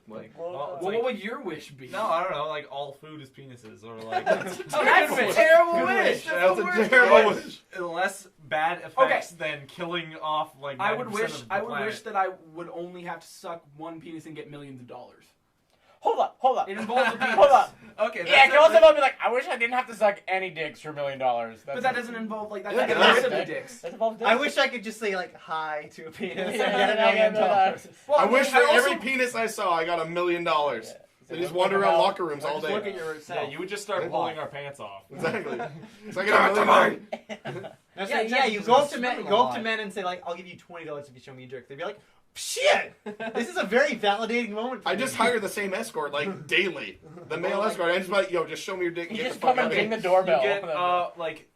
Like, well, Well, it's what like, would your wish be? no, I don't know. Like all food is penises, or like That's a wish. terrible Good wish. That's a worst terrible wish. wish. less bad effects than killing off like. I would 90% wish. of the I would planet. wish that I would only have to suck one penis and get millions of dollars. Hold up. It involves a penis. Hold up. Okay, Yeah, I can also be like, I wish I didn't have to suck any dicks for $1 million. But that doesn't involve like that. Yeah, That's that's most of the dick. dicks. That involves dicks. I wish I could just say like hi to a penis Yeah, and get $1 million. Well, I wish I for also- every penis I saw, I got $1 million. They just wander around locker rooms all Just day. look at Yeah, yourself. you would just start pulling our pants off. Exactly. So I get $1 million. Yeah, you go up to men, and say like, I'll give you $20 if you show me a dick. They'd be like, shit, this is a very validating moment. For I me. just hire the same escort like daily. The male escort. I just like, yo, just show me your dick and You get just the fuck come out and of ding here. the doorbell. You get like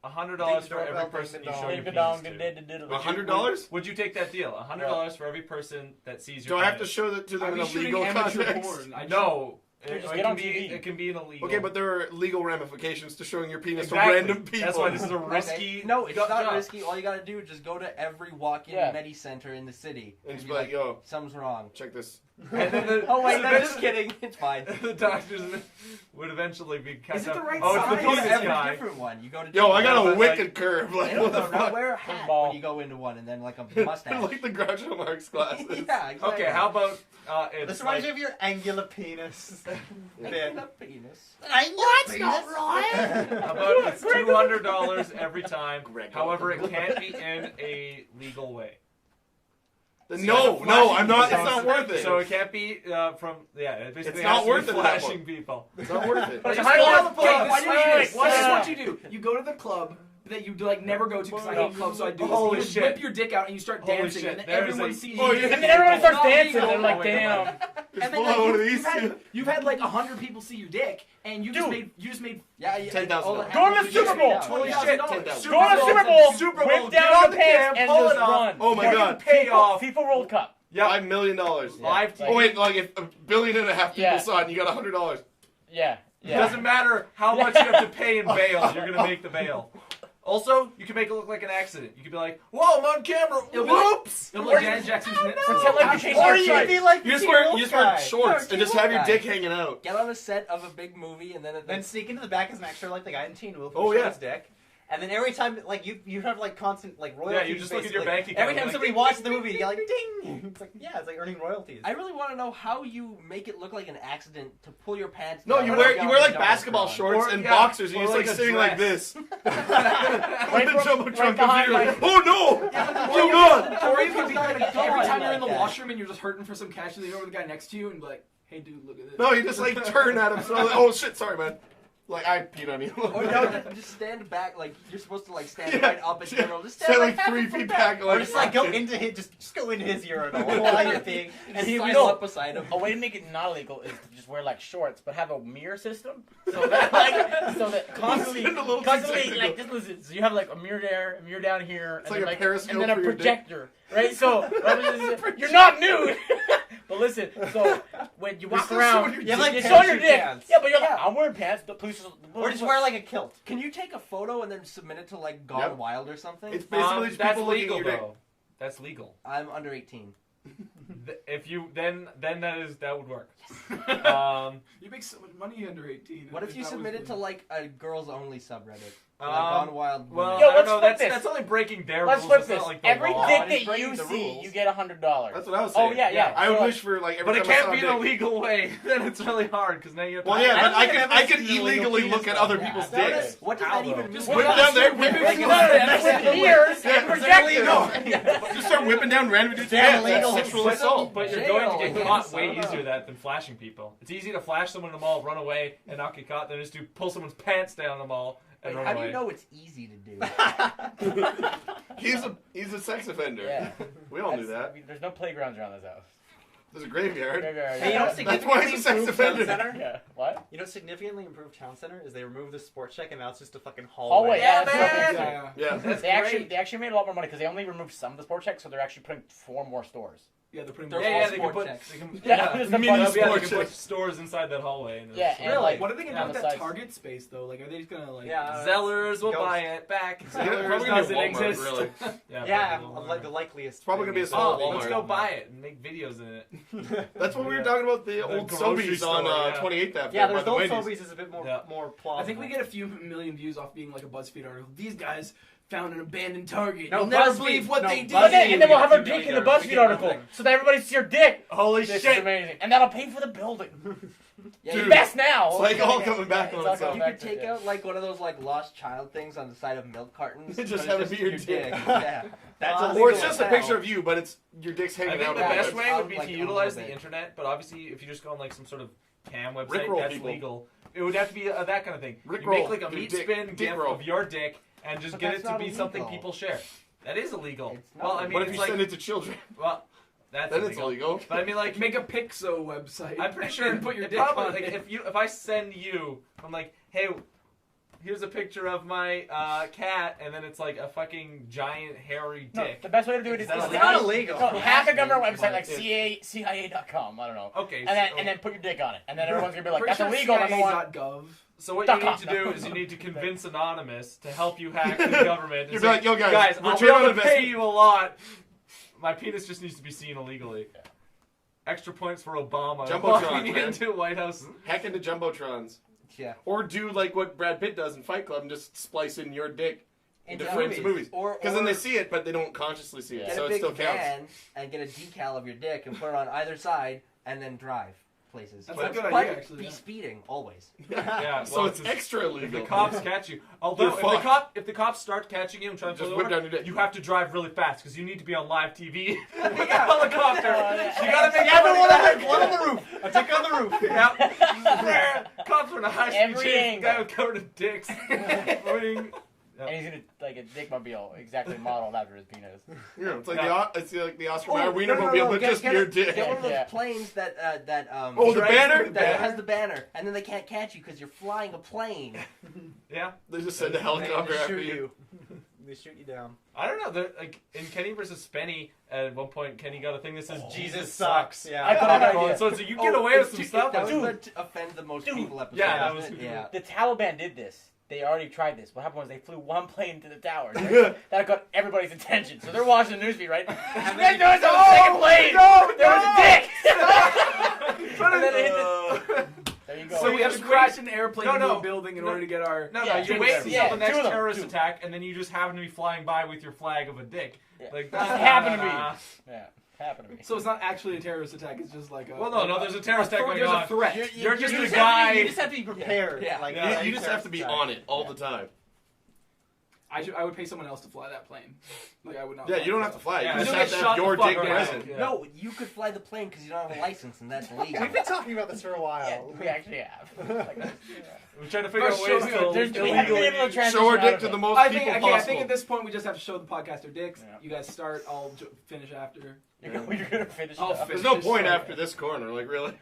$100 for every person you show your penis to. $100? Would you take that deal? $100 for every person that sees your Do I have to penis. show that to them I'd in be a shooting legal amateur context? porn. No. Dude, just It get can on be. TV. It can be an illegal. Okay, but there are legal ramifications to showing your penis exactly. to random people. That's why this is a Okay. risky. No, it's not job. risky. All you gotta do is just go to every walk-in Yeah. Medi Center in the city And just be be like, yo, something's wrong. check this. And then the, Oh wait, so no, then just kidding. It's fine. the doctors would eventually be kind Is it of. the right oh, size? it's the Go to penis every guy. different one. You go to. Yo, I got a but, wicked like- curve. Like, No, what the no, fuck? wear a hat Ball. when you go into one, and then like a mustache. Like the Groucho Marx glasses. Yeah, exactly. Okay, how about it's This reminds like, me of your angular penis. bit. The penis. That's not right. how about it's $200 every time. Gregor. However, it can't be in a legal way. No, I'm not. It's not worth it. So it can't be from It basically It's not has to worth be it at that flashing point. people. It's not worth it. But Just it's go high to the worth- club. wait, Why do you wait, do wait, this? This is wait. what you do. You go to the club that you like never go to because I hate clubs, so I do this. Holy You just shit. whip your dick out and you start Holy dancing, shit, and then there's everyone a- sees Oh, you. yeah. And then everyone starts Not dancing. legal. They're like, Oh, wait, damn. Just And then pull like, out one of you've had like 100 people see your dick, and you just made Yeah, $10,000. all the Go to the happy Super Bowl. shit. Holy $20,000. shit. Go to the Super Bowl, Super Bowl, whip get down on your the pants, cam, and pull just it off. run. Oh my god. Pay off. FIFA World Cup. $5 million. Live TV. Oh wait, like if 1.5 billion people Yeah. saw it, and you got $100. Yeah. It Yeah. doesn't matter how much you have to pay in bail. You're gonna make the bail. Also, you can make it look like an accident. You can be like, "Whoa, I'm on camera! It'll be Whoops!" It'll be like Janet Jackson Smith. Pretend like you're chasing Or a you kite. could be like You just the wear wolf guy. shorts and just have your dick hanging out. Get on a set of a big movie, and then Then sneak into the back as an extra, like the guy in Teen Wolf. Oh, who yeah. showed his dick. And then every time, like you have like constant like royalties. you just look at your basically. bank account Every and time like, somebody watches the movie, you're like ding. It's like it's like earning royalties. I really want to know how you make it look like an accident to pull your pants. No, down you and wear go like jumbotron. basketball shorts Or- and yeah, boxers, and or you're just like like a sitting like dress. this. Right The from- jumbotron right behind computer, my- oh no! Oh god! Or you could be like every time you're in the Like that. washroom and you're just hurting for some cash, you lean over to the guy next to you and be like, "Hey, dude, look at this." No, you just like turn at him. So like, oh shit, sorry man. Like I peed on you. Or no, just stand back. Like you're supposed to like stand Yeah. right up at the urinal. Just stand Stand like like 3 half a feet foot back. Or just like go fuck it. into his just go into his urinal while you're peeing, and he You sidle know- up beside him. A way to make it not illegal is to just wear like shorts, but have a mirror system, so that constantly, Send a little constantly, TikTok like video. just listen. So you have like a mirror there, a mirror down here, It's and like then, a periscope and then a for your dick. projector, right? So you're not nude, but listen. So when you walk still around, showing your You have like you're showing your parachute dick. pants. Yeah, but you're like, I'm wearing pants. The police, Or just wear like a kilt. Can you take a photo and then submit it to like Gone Yep. Wild or something? It's basically just that's people looking legal at your dick. though. That's legal. I'm under 18. If you then that would work. You make so much money under 18. What if you submit it to like a girls only subreddit? Gone Wild. Well, Yo, I don't let's know. flip That's this. only breaking their Let's rules. flip It's this. not like the Every law. dick It's that breaking you the see, rules. you get $100. That's what I was saying. Oh yeah. I So, would like, wish for like every But it time I can't saw be a in a dick. legal way. Then it's really hard because now you have to. Well, yeah, I but don't I think could I've I could seen illegal illegally penis look at stuff. other Yeah. people's That dicks. is- What does How, that even though? mean? Just Whip down their With pants. ears and projectors. No. Just start whipping down random dudes' Damn pants. That's illegal. sexual assault. But you're Jail, going to I get guess. caught I way don't know. easier at that than flashing people. It's easy to flash someone in the mall, run away, and not get caught than it is to pull someone's pants down the mall and Wait, run how away. do you know it's easy to do? He's a sex offender. Yeah. We all knew That's- that. I mean, there's no playgrounds around this house. There's a graveyard. Hey, you know, That's why he's a sex offender. Yeah. What? You know, significantly improved town center is they removed the sports check and now it's just a fucking Hallway. hallway. Yeah, man! that's what Yeah. Yeah. they actually made a lot more money because they only removed some of the sport checks, so they're actually putting 4 more stores. Yeah, they're putting They're more. all Yeah, they can sport put. checks. They can, Yeah, yeah. just a Mini bunch Yeah, they sport can put checks. stores inside that hallway. And Yeah, so- and like What are they gonna do on with the that sides. Target space though? Like, are they just gonna like? Yeah. Zellers will Ghost. buy it back. Yeah, Zellers probably gonna be doesn't Walmart, exist. really. Yeah, probably like the likeliest. It's probably gonna be a thing. small Oh, let's Walmart. go buy it and make videos in it. That's what we were Yeah. talking about, the The old grocery Sobeys on store, yeah. 28th Ave. Yeah, by there's the those Wendy's. Sobeys is a bit more Yeah. more plausible. I think we get a few million views off being like a BuzzFeed article. These guys found an abandoned Target. No, You'll never BuzzFeed. believe what No, they did. BuzzFeed. But then, and then we'll have a $2 dick in the million. BuzzFeed article, so that everybody sees your dick. Holy This is shit! amazing, and that'll pay for the building. Yeah, Dude. you, Best now. It's like all coming back Yeah, on it's all itself. coming you back could to it, take yeah. out like one of those like lost child things on the side of milk cartons. Just but have it's it be your dick. Yeah, that's Or illegal. Or it's just a as picture hell. of you, but it's your dick's I hanging think out the on best it. way would be like, to a utilize little the bit. internet, but obviously if you just go on like some sort of cam website, Rickroll that's people. legal. It would have to be that kind of thing. You Rickroll. make like a Do meat dick- spin dick gif roll. of your dick and just But get that's it to not be something illegal. people share. That is illegal. It's not Well, I mean, What if it's you like, send it to children? well, that's Then it's illegal. But I mean, like, Make a Pixo website. I'm pretty sure and put your it dick probably, on like, it. if I send you, I'm like, hey, here's a picture of my cat, and then it's like a fucking giant hairy No, dick. the best way to do it is Is that It's illegal? not illegal. No, hack a government website like It- CIA.com. I don't know. Okay, And then put your dick on it, and then everyone's gonna be like, Pretty "That's sure illegal." Number one. CIA.gov. so what you need to .com. do is you need to convince Anonymous to help you hack the government. and You'd say, be like, yo, guys, I'll be return on able to pay investment. you a lot. My penis just needs to be seen illegally. Extra points for Obama Jumbotron, walking man. into White House. Hack into Jumbotrons. Yeah. Or do like what Brad Pitt does in Fight Club and just splice in your dick into frames of movies. Or Because then they see it, but they don't consciously see it, Yeah. get so a it big still counts. van and get a decal of your dick and put it on either side and then drive places. That's But- a good But idea, actually. be yeah. speeding always. Yeah, So well, it's 'cause extra If illegal. the cops catch you, although You're fucked. if the cops start catching you and trying to Just pull whip you over, down your dick. you have to drive really fast because you need to be on live TV. The Yeah. helicopter. Yeah. You gotta make Yeah, but everybody one on back. the roof. A dick on the roof. Yep. Cops are in a high speed Every chase. The angle. guy with covered in dicks. Ring. And he's gonna like a dickmobile exactly modeled after his penis. Yeah, it's like No. it's like the Oscar Oh, Mayer no, Wienermobile, no, no, but get- just get your a- dick. Get one of those Yeah. planes that Oh, the Right. banner? that has the banner, and then they can't catch you because you're flying a plane. Yeah. They just send a helicopter They after shoot you. They shoot you down. I don't know. They're, like in Kenny versus Spenny, at one point Kenny got a thing that says Jesus sucks. sucks. Yeah. I got an idea. So you get away with some stuff. That was Dude. to offend the most Dude. people episode. Yeah, that wasn't was- it? Yeah. The Taliban did this. They already tried this. What happened was they flew one plane to the towers. Right? That got everybody's attention. So they're watching the newsfeed, right? And then there was a second plane. There was a dick. And then it hit the- There you go. So we have to crash an airplane No, into no. a building in No. order to get our. No, Yeah, you two wait of them. until Yeah, the two next of them. terrorist Two. attack, and then you just happen to be flying by with your flag of a dick. Yeah. Like That happened to me. ah. Yeah, happened to me. So it's not actually a terrorist attack. It's just like a. Well, no, there's a terrorist attack going There's on. a threat. You're just a have to guy. be- you just have to be prepared. Yeah. Like, Yeah. You just have to be on it all the time. I would pay someone else to fly that plane. Like I would not. Yeah, fly you don't it have to myself. fly. Yeah, You just you'll have get to shot have the your fuck dick out. present. Yeah. No, you could fly the plane because you don't have a license, and that's legal. We've been talking about this for a while. Yeah, we actually have. Like, yeah. We're trying to figure out First, ways show- to We haven't been able to transition Show our out dick of to it. the most I people think. Okay, possible. I think at this point we just have to show the podcast our dicks. Yeah. You guys start. I'll finish after. You're gonna finish it I'll up. There's no Finish point this after this corner, like really.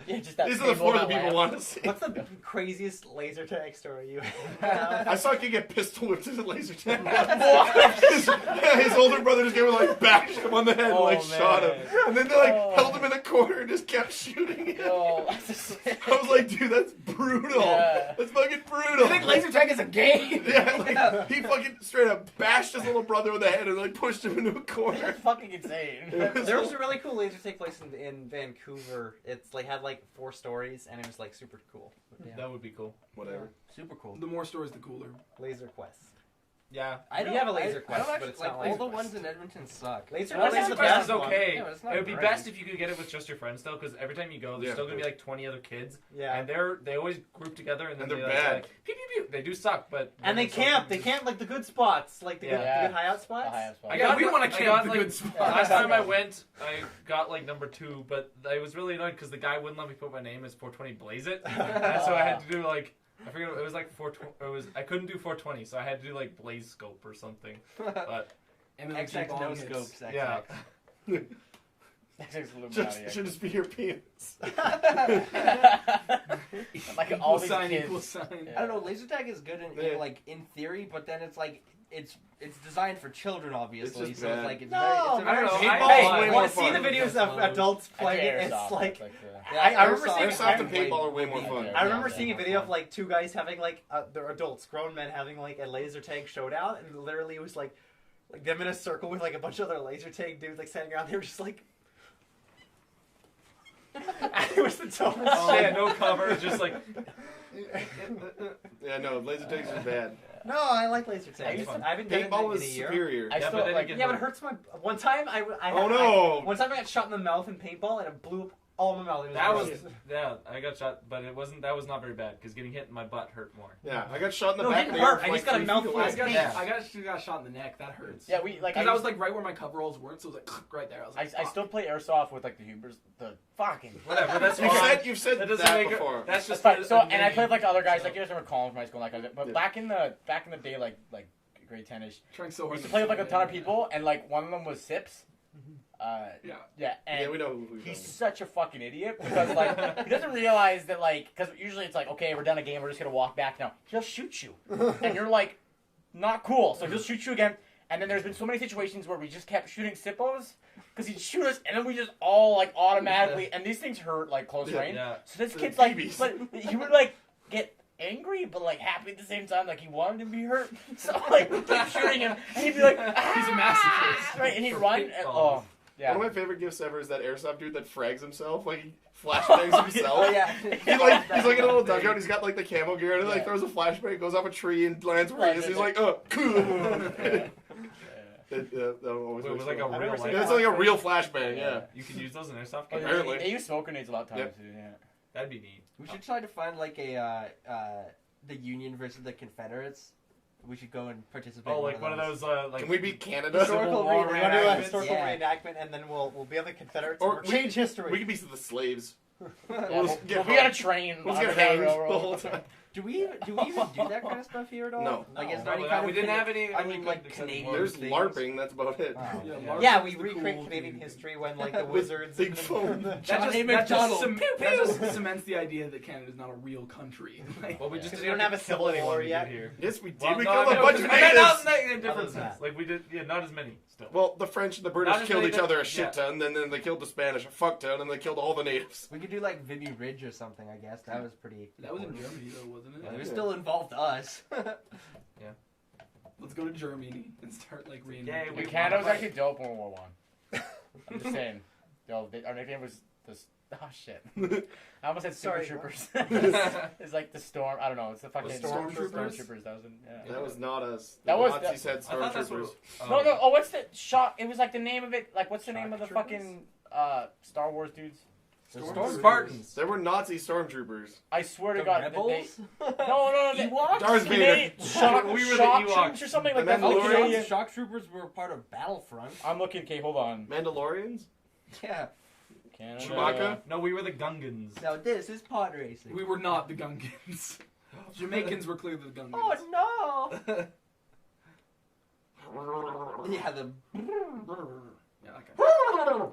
Yeah, just that These are the table four that that people lamp. want to see. What's the craziest laser tag story you have? I saw a kid get pistol whipped with a laser tag. his older brother just came and like bashed him on the head and Oh, like shot him. man. And then they like Oh. held him in a corner and just kept shooting him. Yo, that's I was like, dude, that's brutal. Yeah. That's fucking brutal. I think laser tag is a game. Yeah, like, he fucking straight up bashed his little brother in the head and like pushed him into a corner. That's fucking insane. There was a really cool laser take place in Vancouver. It's like had like 4 stories, and it was like super cool. Yeah. That would be cool. Whatever. Super cool. The more stories, the cooler. Laser Quest. Yeah. We have a laser I don't quest, but actually, it's like not all laser the quest. ones in Edmonton suck. Laser Well, Quest is Laser the Quest best is one. okay. Yeah, but it's not It would be great. best if you could get it with just your friends though, because every time you go, there's Yeah. still gonna be like 20 other kids, Yeah. and they always group together, and then And they're they, bad. Like, pew, pew, pew. They do suck, but And they camp. They camp like the good spots, like the good Yeah. high out spots. The highest one. I Yeah, got, we wanna I camp got, the like, good spots. Last time I went, I got like number 2, but I was really annoyed because the guy wouldn't let me put my name as 420 Blaze It, and so I had to do like. I forget it was like 420. I couldn't do 420, so I had to do like Blaze Scope or something. But And then XX bong no hits. scopes. XX. yeah, Should just be your penis. Like all Equal these sign, kids. equal sign. Yeah. I don't know. Laser tag is good Yeah. like in theory, but then it's like it's designed for children, obviously. just so bad. it's like it's No, very. It's a I very don't know. Paintball I- is Hey, way you more want to see the fun. videos of adults playing it? It's like I remember seeing. Airsoft and paintball are way more fun. I remember seeing a video of like 2 guys having like they're adults, grown men having like a laser tag showdown, and literally it was like them in a circle with like a bunch of other laser tag dudes like standing around. They were just like. It was the dumbest oh, shit. yeah, no cover, just like Yeah, no, laser tags are bad. No, I like laser tag. It's fun. I haven't done it Paintball in is a year. superior. I Yeah, still but then like. you Yeah, but it hurts my. One time I Oh, no. one time I got shot in the mouth in paintball and it blew up all my mouth. It that was gross. yeah. I got shot, but it wasn't. That was not very bad because getting hit in my butt hurt more. Yeah, I got shot in the No, it back didn't of the hurt. ear I from, just like, got a 3 mouthful feet of away. paint. Yeah. I got shot in the neck. That hurts. Yeah, we like. Because I was like right where my coveralls weren't, so it was like right there. I was like, I still play airsoft with like the Hubers. The fucking. Whatever. That's You've said that that, doesn't make before. it. That's That's just fine. a- So, a and I name. played like other guys, So- like you guys remember Colin from high school, like that. But Yeah. back in the day, like grade 10ish, trying so we hard used to play with like a ton of people, and like one of them was Sips. Yeah. Yeah, and Yeah, we know who he's he's such a fucking idiot because like he doesn't realize that like because usually it's like okay we're done a game we're just gonna walk back now he'll shoot you and you're like not cool so he'll shoot you again and then there's been so many situations where we just kept shooting Sippos because he'd shoot us and then we just all like automatically and these things hurt like close Yeah. range Yeah. so this The kid's like BBs. but he would like get angry but like happy at the same time like he wanted to be hurt so like we keep shooting him and he'd be like He's a masochist. right and he'd run and, paintballs. yeah. One of my favorite gifts ever is that airsoft dude that frags himself, like he flashbangs himself. Oh yeah. He's like in a little dugout. He's got like the camo gear, and he like throws a flashbang, goes off a tree, and lands where he is. He's like, cool. That always It was makes like me a laugh. I've real never seen life. It's like a real flashbang. Yeah. You can use those in airsoft Oh, games. Apparently. They use smoke grenades a lot of times Yep. too. Yeah. That'd be neat. We should try to find like a the Union versus the Confederates. We should go and participate. Oh, in like one of those like. Can we beat Canada? Historical War we want to do a reenactments. historical Yeah. reenactment, and then we'll be on the Confederates. Or and we- change history. We could be the slaves. Yeah, We'll we'll, get we'll be on a hung. train. We'll on just the get hanged railroad. the whole time. Do we even do that kind of stuff here at all? No. Like, is No. there any No, kind we of didn't have any. I mean, like except Canadian. war. There's things. LARPing. That's about it. Wow. Yeah, Yeah. LARP Yeah, is we the recreate cool Canadian thing. history when like the With wizards. big and the- phone. That Johnny just, McDonald. that just cements the idea that Canada's not a real country. Like, Well, we just 'Cause didn't we don't have a civil kill anyone war we yet. did here. Yes, we did. Well, We no, killed a no, bunch of I mean, not natives. in a Other different than sense. Like we did, yeah, not as many still. Well, the French and the British Not as killed many each other a that- shit ton, and then they killed the Spanish a fuck ton, and they killed all the natives. We could do like Vimy Ridge or something. I guess that was pretty. that was in important. Germany though, wasn't it? It was still involved us. Let's go to Germany and start like reenacting. Yeah, we- Canada was actually dope in World War One. I'm just saying. Yo, our nickname was this. Oh shit! I almost said Super Sorry, Troopers. It's like the storm. I don't know. It's the fucking Stormtroopers? Stormtroopers. That was in, yeah. That was not us. That The was- Nazis had I thought that's what. stormtroopers. No, no. Oh, what's the shock? It was like the name of it. Like, what's the name of the Shock fucking Star Wars dudes? Spartans. There were Nazi stormtroopers. I swear to The God, rebels? no. Darth Canadian Vader. shock, We were the shock Ewoks. troops or something like The that. Oh, Mandalorians? Canadian. Shock Troopers were part of Battlefront. I'm looking. Okay, hold on. Mandalorians? Yeah. Canada. Chewbacca? No, we were the Gungans. Now this is pod racing. We were not the Gungans. Jamaicans were clearly the Gungans. Oh no! Yeah, the Yeah, okay.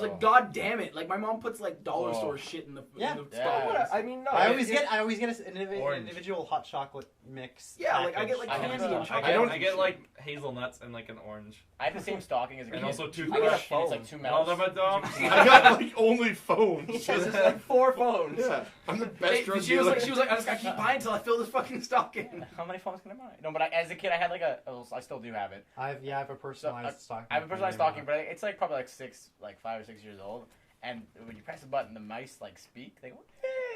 was like, God damn it! Like my mom puts like dollar store shit in the Yeah. in the Yeah. Starbucks. I mean, no. I always get an Orange. individual hot chocolate mix. Yeah, like I get like I candy have and the- chocolate. I get like hazelnuts and like an orange. I had the same stocking as a kid. And also I got a toothbrush. phone. It's like 2 All mouse. the dom. I got like only phones. He has like 4 phones. Yeah, I'm the best Hey, drug she was dealer. like, I just gotta keep buying until I fill this fucking stocking. How many phones can I buy? No, but as a kid, I had like I still do have it. I have a personalized stocking. I have a personalized stocking, but it's like probably like 5 or 6 years old. And when you press the button, the mice like speak. They go,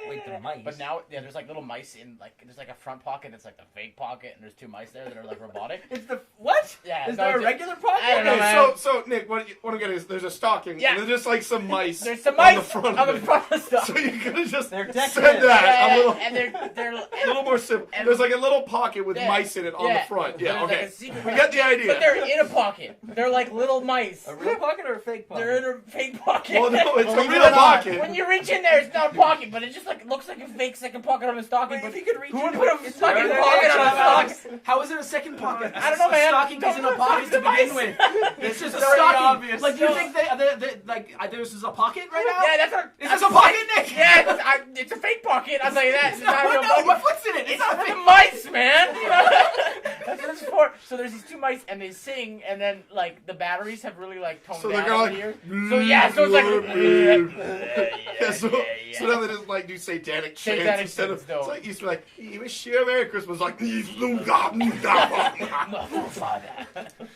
Wait, the mice? But now, yeah, there's like little mice in like there's like a front pocket that's like the fake pocket, and there's 2 mice there that are like robotic. It's the what? Yeah. Is no, there a it's- regular pocket? I don't know, Okay, man. so Nick, what I'm getting is there's a stocking, Yeah. and there's just like some mice. There's some on mice the front on of the it. front of the stuff. So you could have just They're said decorative. that a little, and they're a little more simple. and- There's like a little pocket with Yeah. mice in it on the front. Yeah, There's like okay. a secret We pocket. got the idea. But they're in a pocket. They're like little mice. A real pocket or a fake pocket? They're in a fake pocket. Well, no, it's a Believe it real or not, pocket. When you reach in there, it's not a pocket, but it just like looks like a fake second pocket on a stocking. Wait, But if you could reach who would into put it, a it's fucking right pocket there. on a stocking? How is it a second pocket? I don't know, man. A stocking isn't a pocket to The mice. begin with. It's just a very stocking. obvious. Like, do you No. think this is a pocket right now? Yeah, that's our. Is this a pocket, Nick? Yeah, it's a fake pocket. I'll tell you that. It's not a real No, pocket. what foot's in it? It's It's not a for the fake. mice, man. You know? That's what it's for. So there's these 2 mice, and they sing, and then like the batteries have really like toned So down they're over like, the years. So yeah, so it's yeah, so now they just like do satanic chants Satanic instead of. chants, though. It's like used to be like, "You wish you a Merry Christmas," like,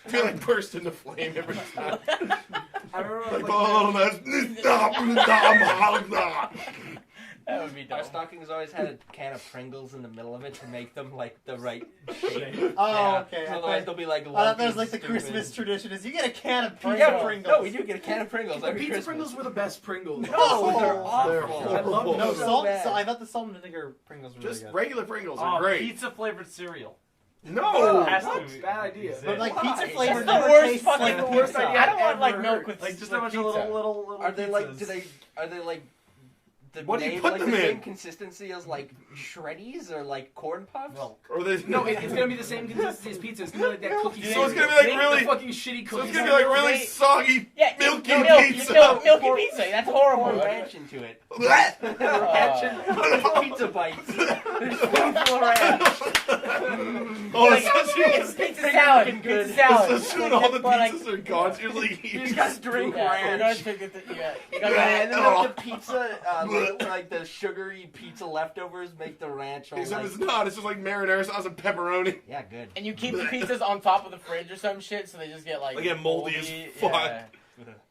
feel like burst into flame every time. I remember Like, like, oh, That would be Our dope. stockings always had a can of Pringles in the middle of it to make them like the right shape. Oh, Yeah. okay. So otherwise they'll be like. I thought lumpy there's like and the stupid. Christmas tradition is you get a can of pizza Yeah, Pringles. no, we do get a can of Pringles the every pizza Christmas. Pringles were the best Pringles. No, they're They're awful. I love them. No, so salt. bad. So I thought the salt and vinegar Pringles were really Just good. regular Pringles are Oh, great. pizza flavored cereal. No, Has to what? be- Bad idea. exist. But like Why? pizza flavor That's the never worst tastes fucking like the pizza. worst idea. I don't want like ever milk heard. with like just with a bunch pizza. of little. Are they like? pizzas. Are they like? The What do you name, put like them the in? same consistency as like shreddies or like corn puffs? Milk. or they No, it's gonna be the same consistency as pizza. It's gonna be like that cookie. So it's gonna be like The really. fucking shitty So cookies. it's gonna be like really Wait. soggy, Yeah, milky pizza. Milky pizza. That's horrible. Pour Right? ranch into it. Blech. Ranch and pizza bites. There's spoonful of ranch. Oh, Like, it's it's pizza salad. Looking good. Pizza salad. as soon as all the But, like, pizzas are gone, you're like, You just gotta drink Yeah, ranch. you gotta take it. You gotta. And then Oh. like the pizza, like the sugary pizza leftovers make the ranch all except like, it's not. It's just like marinara sauce and pepperoni. yeah, good. And you keep the pizzas on top of the fridge or some shit, so they just get like They get moldy as fuck. Yeah.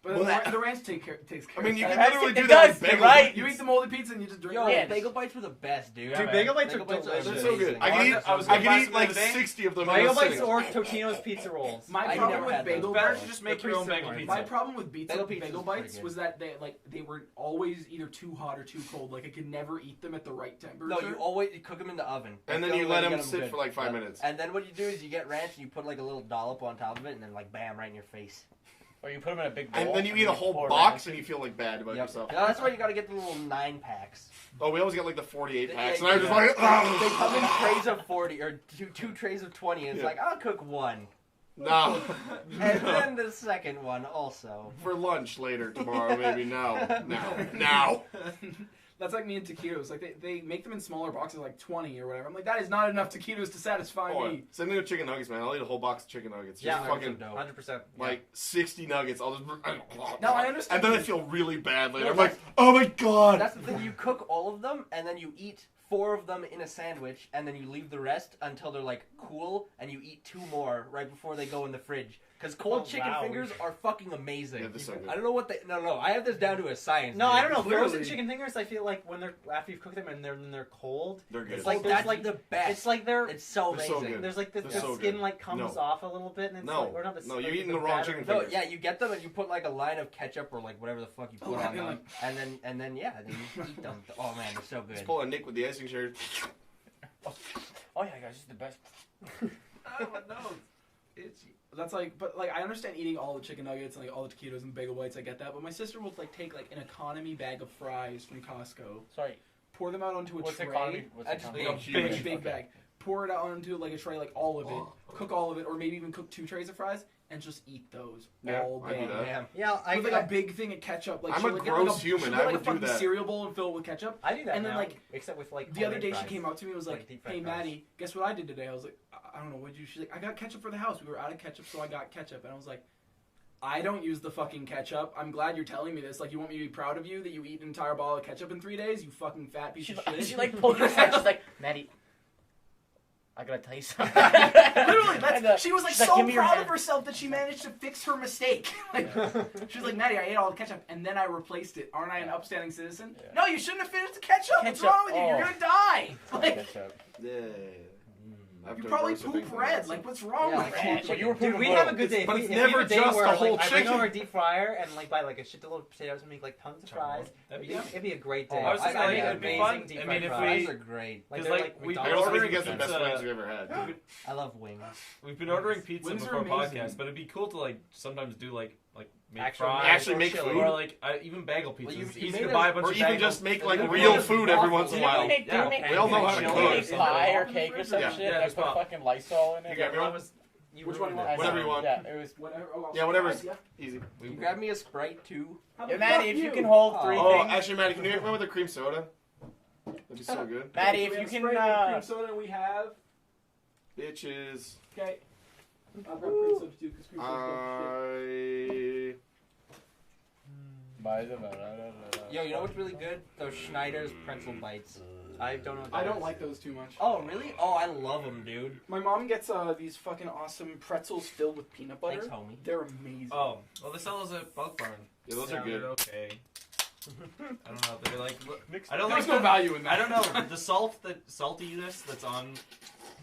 But the ranch takes care I mean, you of can that. literally It do that does, with you're bagel. right. You eat the moldy pizza and you just drink Yo, it. Yeah. bagel bites were the best, dude. Dude, bagel bites are Bagel bites delicious. They're so good. amazing. I can eat. I was I gonna can buy eat some like the other day. 60 of them. in Bagel a bites sitting. or Totino's pizza rolls. My I problem never with had bagel those. Better bites. to just make They're your own pretty bagel similar. pizza. My problem with Bagel pizza's bagel pretty bites good. was that they were always either too hot or too cold. Like I could never eat them at the right temperature. No, you always cook them in the oven. And That's then the you only let way to them get sit good. for like 5 Yep. minutes. And then what you do is you get ranch and you put like a little dollop on top of it, and then like bam, right in your face. Or you put them in a big bowl. And then you eat a whole pour box ranch. and you feel like bad about Yep. yourself. No, that's why you gotta get the little 9-packs. Oh, we always get like the 48 packs, Yeah, and I'm just like, They come in "Ugh." trays of 40 or two trays of 20. And it's Yeah. like I'll cook one, No. and No. then the second one also. For lunch later tomorrow, maybe. No. Now. That's like me and taquitos. Like they make them in smaller boxes, like 20 or whatever. I'm like, that is not enough taquitos to satisfy Oh, me. same thing with chicken nuggets, man. I'll eat a whole box of chicken nuggets. Just Yeah, fucking 100%. like 60 nuggets. I'll just. No, I understand. And then I feel really bad later. No, I'm like, oh my god. That's the thing. You cook all of them, and then you eat 4 of them in a sandwich, and then you leave the rest until they're like cool, and you eat 2 more right before they go in the fridge. Because cold Oh, chicken wow. fingers are fucking amazing. Yeah, they're so good. I don't know what they. No. I have this down to a science. No, dude. I don't know. Clearly. Frozen chicken fingers, I feel like when they're after you've cooked them and they're cold, They're good. it's like That's there's like the best. it's like they're It's so They're amazing. so good. there's like the They're so skin good. like comes No. off a little bit and it's No. like, or not the No, you're like, eating the the wrong batter- chicken No, fingers. yeah, you get them and you put like a line of ketchup or like whatever the fuck you put on them, and then yeah, then you eat them. Oh man, they're so good. Just pull a Nick with the icing shirt. Oh yeah, guys, this is the best. Oh, my nose. Itchy. That's like, but like I understand eating all the chicken nuggets and like all the taquitos and bagel bites. I get that, but my sister will like take like an economy bag of fries from Costco, Sorry, pour them out onto a what's tray. economy? What's That's economy? big. Huge. Big bag. Pour it out onto like a tray, like all of it. Cook all of it, or maybe even cook 2 trays of fries. and just eat those Yeah, all I do day. that. Yeah. Yeah, With like a big thing of ketchup. Like I'm she'll, a like, gross get, like, human. She'll I get, like, would a do fucking that. cereal bowl and fill it with ketchup. I do that And then, now, like, except with like The other homemade day she fries. came up to me and was Like like, deep fried "Hey fries. Maddie, guess what I did today?" I was like, "I don't know, what'd you?" She's like, "I got ketchup for the house. We were out of ketchup, so I got ketchup." And I was like, "I don't use the fucking ketchup. I'm glad you're telling me this. Like, you want me to be proud of you that you eat an entire bottle of ketchup in 3 days? You fucking fat piece She, of shit." she like pulled her aside. She's like, Maddie, I gotta tell you something. Literally, And, she was like she's like, so "Give me your proud of hand." herself that she managed to fix her mistake. Like, she was like, "Maddie, I ate all the ketchup and then I replaced it. Aren't I an upstanding citizen?" Yeah. No, you shouldn't have finished the ketchup. What's Ketchup, wrong with you? You're oh. gonna die. Like, Ketchup. Yeah. I've you done probably worse poop things than red. that. Like, what's wrong Yeah, with like, you? Well, you were Dude, pooping we'd have a both. good day. But If it's we have never a day just where, the like, whole I bring chicken. over a deep fryer and like buy like a shitload of potatoes and make like tons of fries. It'd be a great day. Oh, I was thinking, I like, make it'd be amazing fun. deep I fried mean, if fries. Fries are great. Like, 'Cause, they're like, like we I been also ordering think you guys the best pizza. wings you've ever had. I love wings. We've been ordering pizza Wings before are amazing. podcasts, but it'd be cool to like sometimes do like make Actual fries, Actually or make chili. food. or like even bagel pizzas. Well, It's you easy made to us- buy a bunch Or of even bagels. just make like You real made food every once in a Didn't we while. make, Yeah. we We all know how to didn't cook. we make pie or cake or some Yeah. shit? Yeah, Like it's put pop. fucking Lysol in it. You got me one? Which one do you want? I know. Whatever you want. Yeah, it was. Whatever. Oh, I'll Yeah, whatever's surprise ya. easy. Can you grab me a Sprite too? How Yeah, the Maddie, fuck if you can hold three Oh, things. actually, Maddie, can you remember the cream soda? That'd be so good. Maddie, We if you have can. Sprite and cream soda, we have. Bitches. Okay. I'll grab cream soda too, because cream soda's good. Yo, you know what's really good? Those Schneider's pretzel bites. I don't know. What I that don't is. like those too much. Oh, really? Oh, I love them, dude. My mom gets these fucking awesome pretzels filled with peanut butter. Thanks, homie. They're amazing. Oh, well, they sell those at Bulk Barn. Yeah, those are Sounded good. Okay. I don't know. They're like I There's don't like no the, value in that. I don't know the saltiness that's on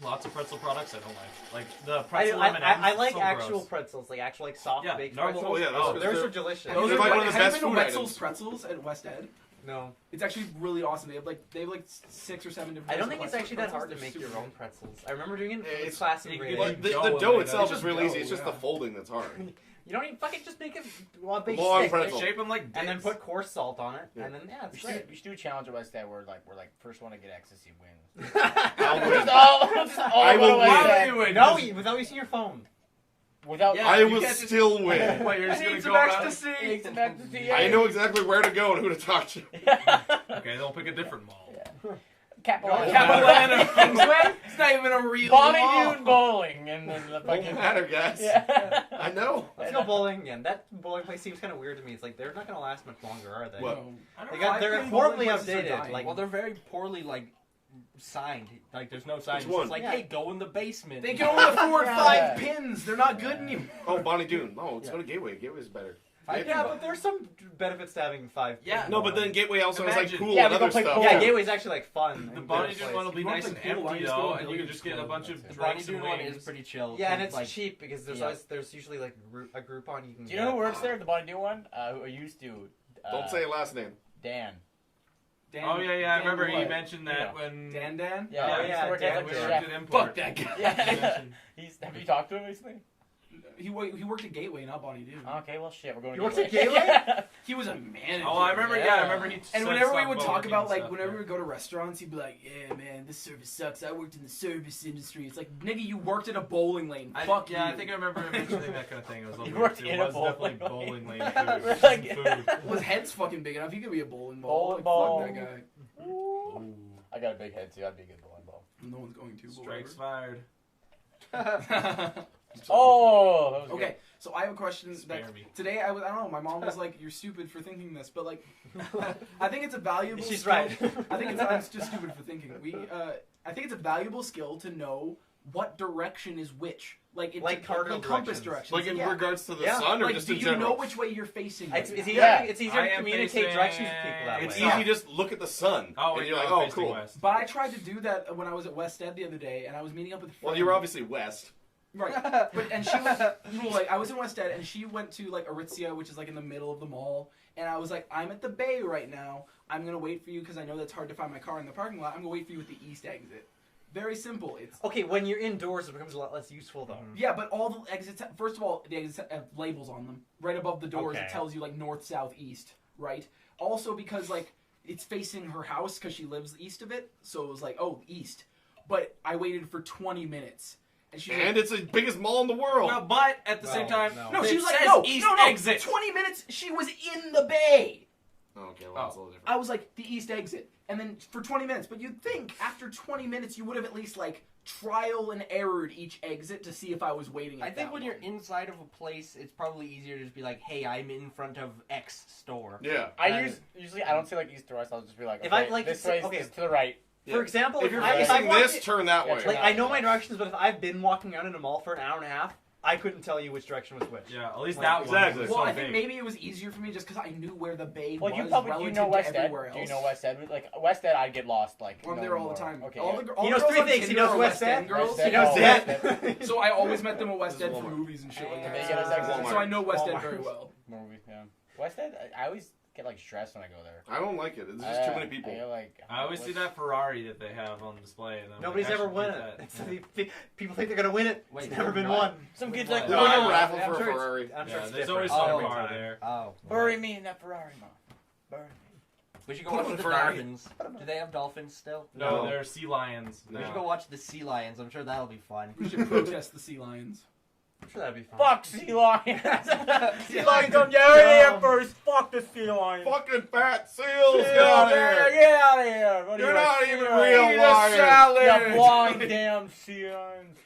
lots of pretzel products. I don't like the pretzel M&Ms. I like so actual gross. pretzels, like actual like soft Yeah, baked normal- pretzels. oh, yeah, those those are- are delicious. Have Those you are been like to- one of the have you best been to food Wetzel's items. Pretzels at West Ed? No, It's actually really awesome. They have like 6 or 7 different. I don't types think of it's actually that pretzels. hard to They're make super your own good. pretzels. I remember doing it in It's- class in you grade get- eight. The dough dough and itself it's is just really easy. dough, It's just yeah. the folding that's hard. You don't even fucking just make a big Long stick pretzel. Shape them like and then dicks. put coarse salt on it, Yeah. and then yeah, We it's great. should do a challenge at West End where we're like first one to get ecstasy wins. I'll win. Just all I go will to West win. End. Wait, No, just- without using your phone. Without. Yeah, I you will can't just- still win. What, you're just I gonna need go some around? ecstasy. Take some ecstasy. I know exactly where to go and who to talk to. Okay, they'll pick a different mall. Capilano. Capilano. Kingsway? It's not even a real Bonnie mall. Dune bowling and then the Won't fucking. matter, guys. Yeah. I know. Let's go bowling again. That bowling place seems kind of weird to me. It's like they're not gonna last much longer, are they? What? No. I don't They know. got, they're bowling horribly places are outdated. dying. Like, Well, they're very poorly signed. Like, there's no sign. Which It's one? just like, Yeah. hey, go in the basement. They can only afford Yeah. 5 pins. They're not good anymore. Oh, Bonnie Dune. No, let's Yeah. go to Gateway. Gateway's better. yeah, but there's some benefits to having 5. Yeah. No, but then Gateway also has like Imagine- pool Yeah, and we go other play stuff. pool. Yeah, Gateway's actually like fun. The and Bonnie good Dune place. one will be You want nice to and play pool, why empty don't you just go though, to and you can billiards just get a club? bunch of The Bonnie drinks and Dune one is wings. pretty chill. Yeah, and it's like, cheap because there's yeah. always there's usually like a Groupon you can. Do you know who works there? The Bonnie Dune one? Who I used to. Don't say a last name. Dan. Dan, Oh yeah, I Dan remember he what? mentioned that Yeah. when Dan Dan? Yeah, Oh, he used yeah, to work Dan as we like a worked chef. at Import. Fuck that guy. Yeah. Have you talked to him recently? He worked at Gateway, not Bonnie Dune. Okay, well shit, we're going He to works at Gateway? Yeah. He was a manager. Oh, I remember. Yeah, I remember he. And said whenever we stuff would about talk working about and like stuff, whenever yeah. we would go to restaurants, he'd be like, "Yeah, man, this service sucks. I worked in the service industry." It's like, nigga, you worked in a bowling lane. Fuck you. Yeah, I think I remember him mentioning that kind of thing. It was a You little worked weird. in It a was bowling definitely bowling lane. lane We're food. like- Food. His head's fucking big enough. He could be a bowling ball. Bowling Like, ball. Fuck that guy. I got a big head too. I'd be a good bowling ball. No one's going to. but Strikes fired. whatever. Oh, that was Okay, so I have a question. Spare That me. today I don't know. My mom was like, "You're stupid for thinking this," but like, I think it's a valuable. She's skill. right. I think I'm just stupid for thinking. I think it's a valuable skill to know what direction is which. Like it's Like cardinal compass directions. directions. Like in yeah. regards to the Yeah. sun or Like, just do in you general? know which way you're facing? It's, right it's now? easier. Yeah. It's easier I to am communicate facing- directions with people that It's way. easy to just look at the sun. Oh, and you're like, I'm oh, facing cool. west. But I tried to do that when I was at West Ed the other day, and I was meeting up with a friend. Well, you were obviously west. Right. But and she was well, like I was in West Ed and she went to like Aritzia, which is like in the middle of the mall, and I was like, I'm at the Bay right now. I'm gonna wait for you because I know that's hard to find my car in the parking lot. I'm gonna wait for you at the east exit. Very simple. It's Okay, when you're indoors, it becomes a lot less useful though. yeah, but all the exits. First of all, the exits have labels on them right above the doors. Okay. It tells you like north, south, east. Right. Also because like it's facing her house because she lives east of it, so it was like, oh, east. But I waited for 20 minutes. And it's the biggest mall in the world. Well, but at the same time, No, she it was like, says no, East no, no. exit. 20 minutes, she was in the bay. Oh, okay, well, that's a little different. I was like, the east exit. And then for 20 minutes. But you'd think after 20 minutes, you would have at least, like, trial and errored each exit to see if I was waiting. I think when you're inside of a place, it's probably easier to just be like, "Hey, I'm in front of X store." Yeah. Usually I don't say like east or west. I'll just be like, If okay, I, like, this say- way okay. is to the right. Yeah. For example, If you're I facing walked this, it- turn that way. Like, I know my directions, but if I've been walking around in a mall for an hour and a half, I couldn't tell you which direction was which. Yeah, at least Like, that exactly. one. Well, So I think big. maybe it was easier for me just because I knew where the bay Well, was you probably relative know West to Ed. everywhere else. Do you know West Ed? Like West Ed, I'd get lost. Like Well, I'm no there all the more. time. Okay. All yeah. the, all He the knows girls three on things. He Tinder knows are West End. girls. West End. He knows Oh, that. West End. So I always met them at West This End is for Walmart. movies and shit like And that. they get us exits. So I know West End Walmart. very well. Movie, yeah. West End, I always get like stressed when I go there. I don't like it. There's just too many people. I get, like, I always see that Ferrari that they have on display. And I'm Nobody's like, I ever should won get it. that. It's people think they're gonna win it. Wait, It's never been what? won. Some kids Well, like, There's No, like a no, raffle I'm for sure a it's- Ferrari. I'm sure Yeah, it's there's different. always some Oh, car okay. there. Oh. bury me in that Ferrari, mom. Bury me. We should go Put watch on the Ferrari. dolphins. Do they have dolphins still? No, No. they're sea lions. We should now. go watch the sea lions. I'm sure that'll be fun. We should protest the sea lions. I'm sure that'd be fun. Fuck sea lions. Sea lions don't get out of here first. Fuck the sea lions. Fucking fat seals, get out of here! Get out of here. What are You're you, not a even sea real lion? lions. You blind damn sea lions.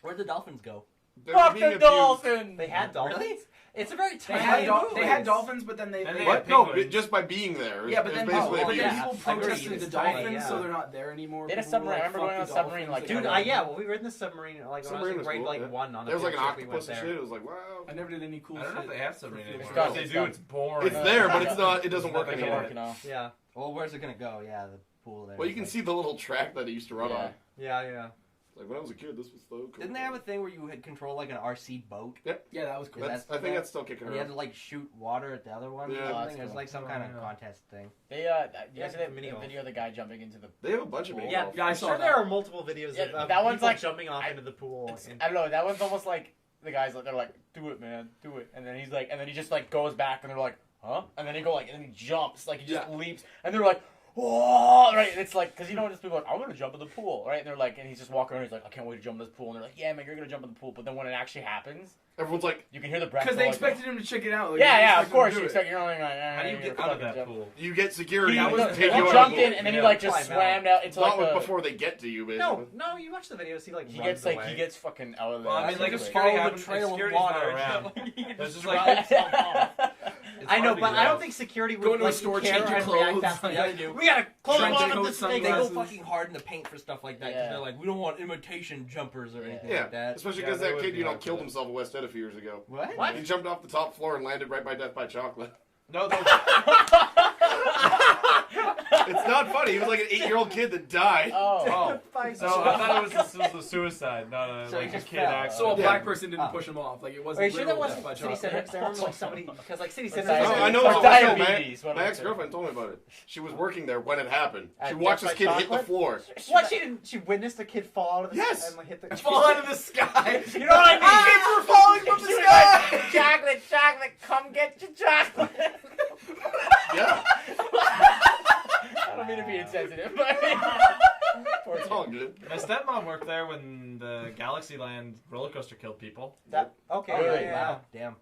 Where'd the dolphins go? They're Fuck being the abused. dolphin. They had dolphins. Really? It's a very They tiny had dolphins, but then they Then they What? had No, penguins. just by being there. yeah, but It's then basically oh, but abuse. then yeah. people Agreed, protested the it's tiny, dolphins, yeah. so they're not there anymore. They had a People were submarine. I like, remember going "Fuck on a the submarine, dolphins," like, they dude, kinda- Yeah, well, we were in the submarine like when I was Submarine in was grade cool, like yeah. 1 on a There was like an field trip, we went octopus and there. shit. It was like, wow. I never did any cool I don't know shit. if they have submarine anymore. done. If they It's do, done. it's boring. It's there, but it's not. It doesn't work Nothing Doesn't anymore. work, you know. Yeah, Well, where's it gonna go? Yeah, the pool there. Well, you can see the little track that it used to run Yeah. on. yeah. Like when I was a kid, this was so cool. Didn't they have a thing where you had control like an RC boat? Yeah, that was cool. That's, I think that's still kicking And you had around. to like shoot water at the other one Yeah. or Oh, something. that's There's cool. like some Oh, kind of yeah. contest thing. They you guys see that mini golf. video of the guy jumping into the. They have a bunch of mini Yeah, golf. Yeah, I I'm saw sure that. there are multiple videos Yeah, of that one's people like- jumping off I- into the pool. It's, and- I don't know. That one's almost like the guys like they're like, do it, man, do it, and then he's like, and then he just like goes back, and they're like, huh? And then he go like, and then he jumps, like he just leaps, and they're like, whoa, right? And it's like, because you know, just people are like, I'm gonna jump in the pool, right? And they're like, and he's just walking around, he's like, I can't wait to jump in this pool, and they're like, yeah, man, you're gonna jump in the pool, but then when it actually happens, Everyone's like, you can hear the breath. Because they go like, expected him to check it out. Like, yeah, they yeah, of expected him course. to You do expect you're only like, How do you get out of that pool? you get security. He, I was- to take he you out of jumped the in, pool. and then he Yeah. like just Climb out. swam out into Not like before they get to you, basically. No, you watch the videos. He like he runs gets like away. he gets fucking out of there. Well, I mean, like, if Just security follow the happens, if trail of security's not water. around, You can there's just just drive like, yourself off. it's I know, hard to but get I don't out. think security would Go into a like, store, care change your and react clothes. after Yeah, that. they do. We gotta close Trench on coat, this They go sunglasses. fucking hard in the paint for stuff like that because Yeah. they're like, we don't want imitation jumpers or anything Yeah, like that. especially Yeah, because they that would kid, be you know, hard for killed that. himself at West Ed a few years ago. What? He jumped off the top floor and landed right by death by chocolate. No, no. It's not funny. He was like an 8-year-old kid that died. Oh, So I thought it was a suicide, not a, So he like a just kid fell. accident. So a Yeah. black person didn't Oh. push him off. Like it Are wasn't. you sure that literal wasn't death by City chocolate. Center? 'Cause I remember like somebody, because like City Center. Diabetes. I know Or it was diabetes, my what am I ex-girlfriend told me about it. She was working there when it happened. She At watched Death this by kid hit the Chocolate? floor. What she didn't? She witnessed a kid fall out of the Yes. and like hit the Fall out of the sky. You know what I mean? Kids were falling from the sky. chocolate, chocolate, come get your chocolate. Yeah, I don't mean to be insensitive, but poor it's kid. all good. My stepmom worked there when the Galaxyland roller coaster killed people. That okay? Oh, really? Yeah. Wow, damn.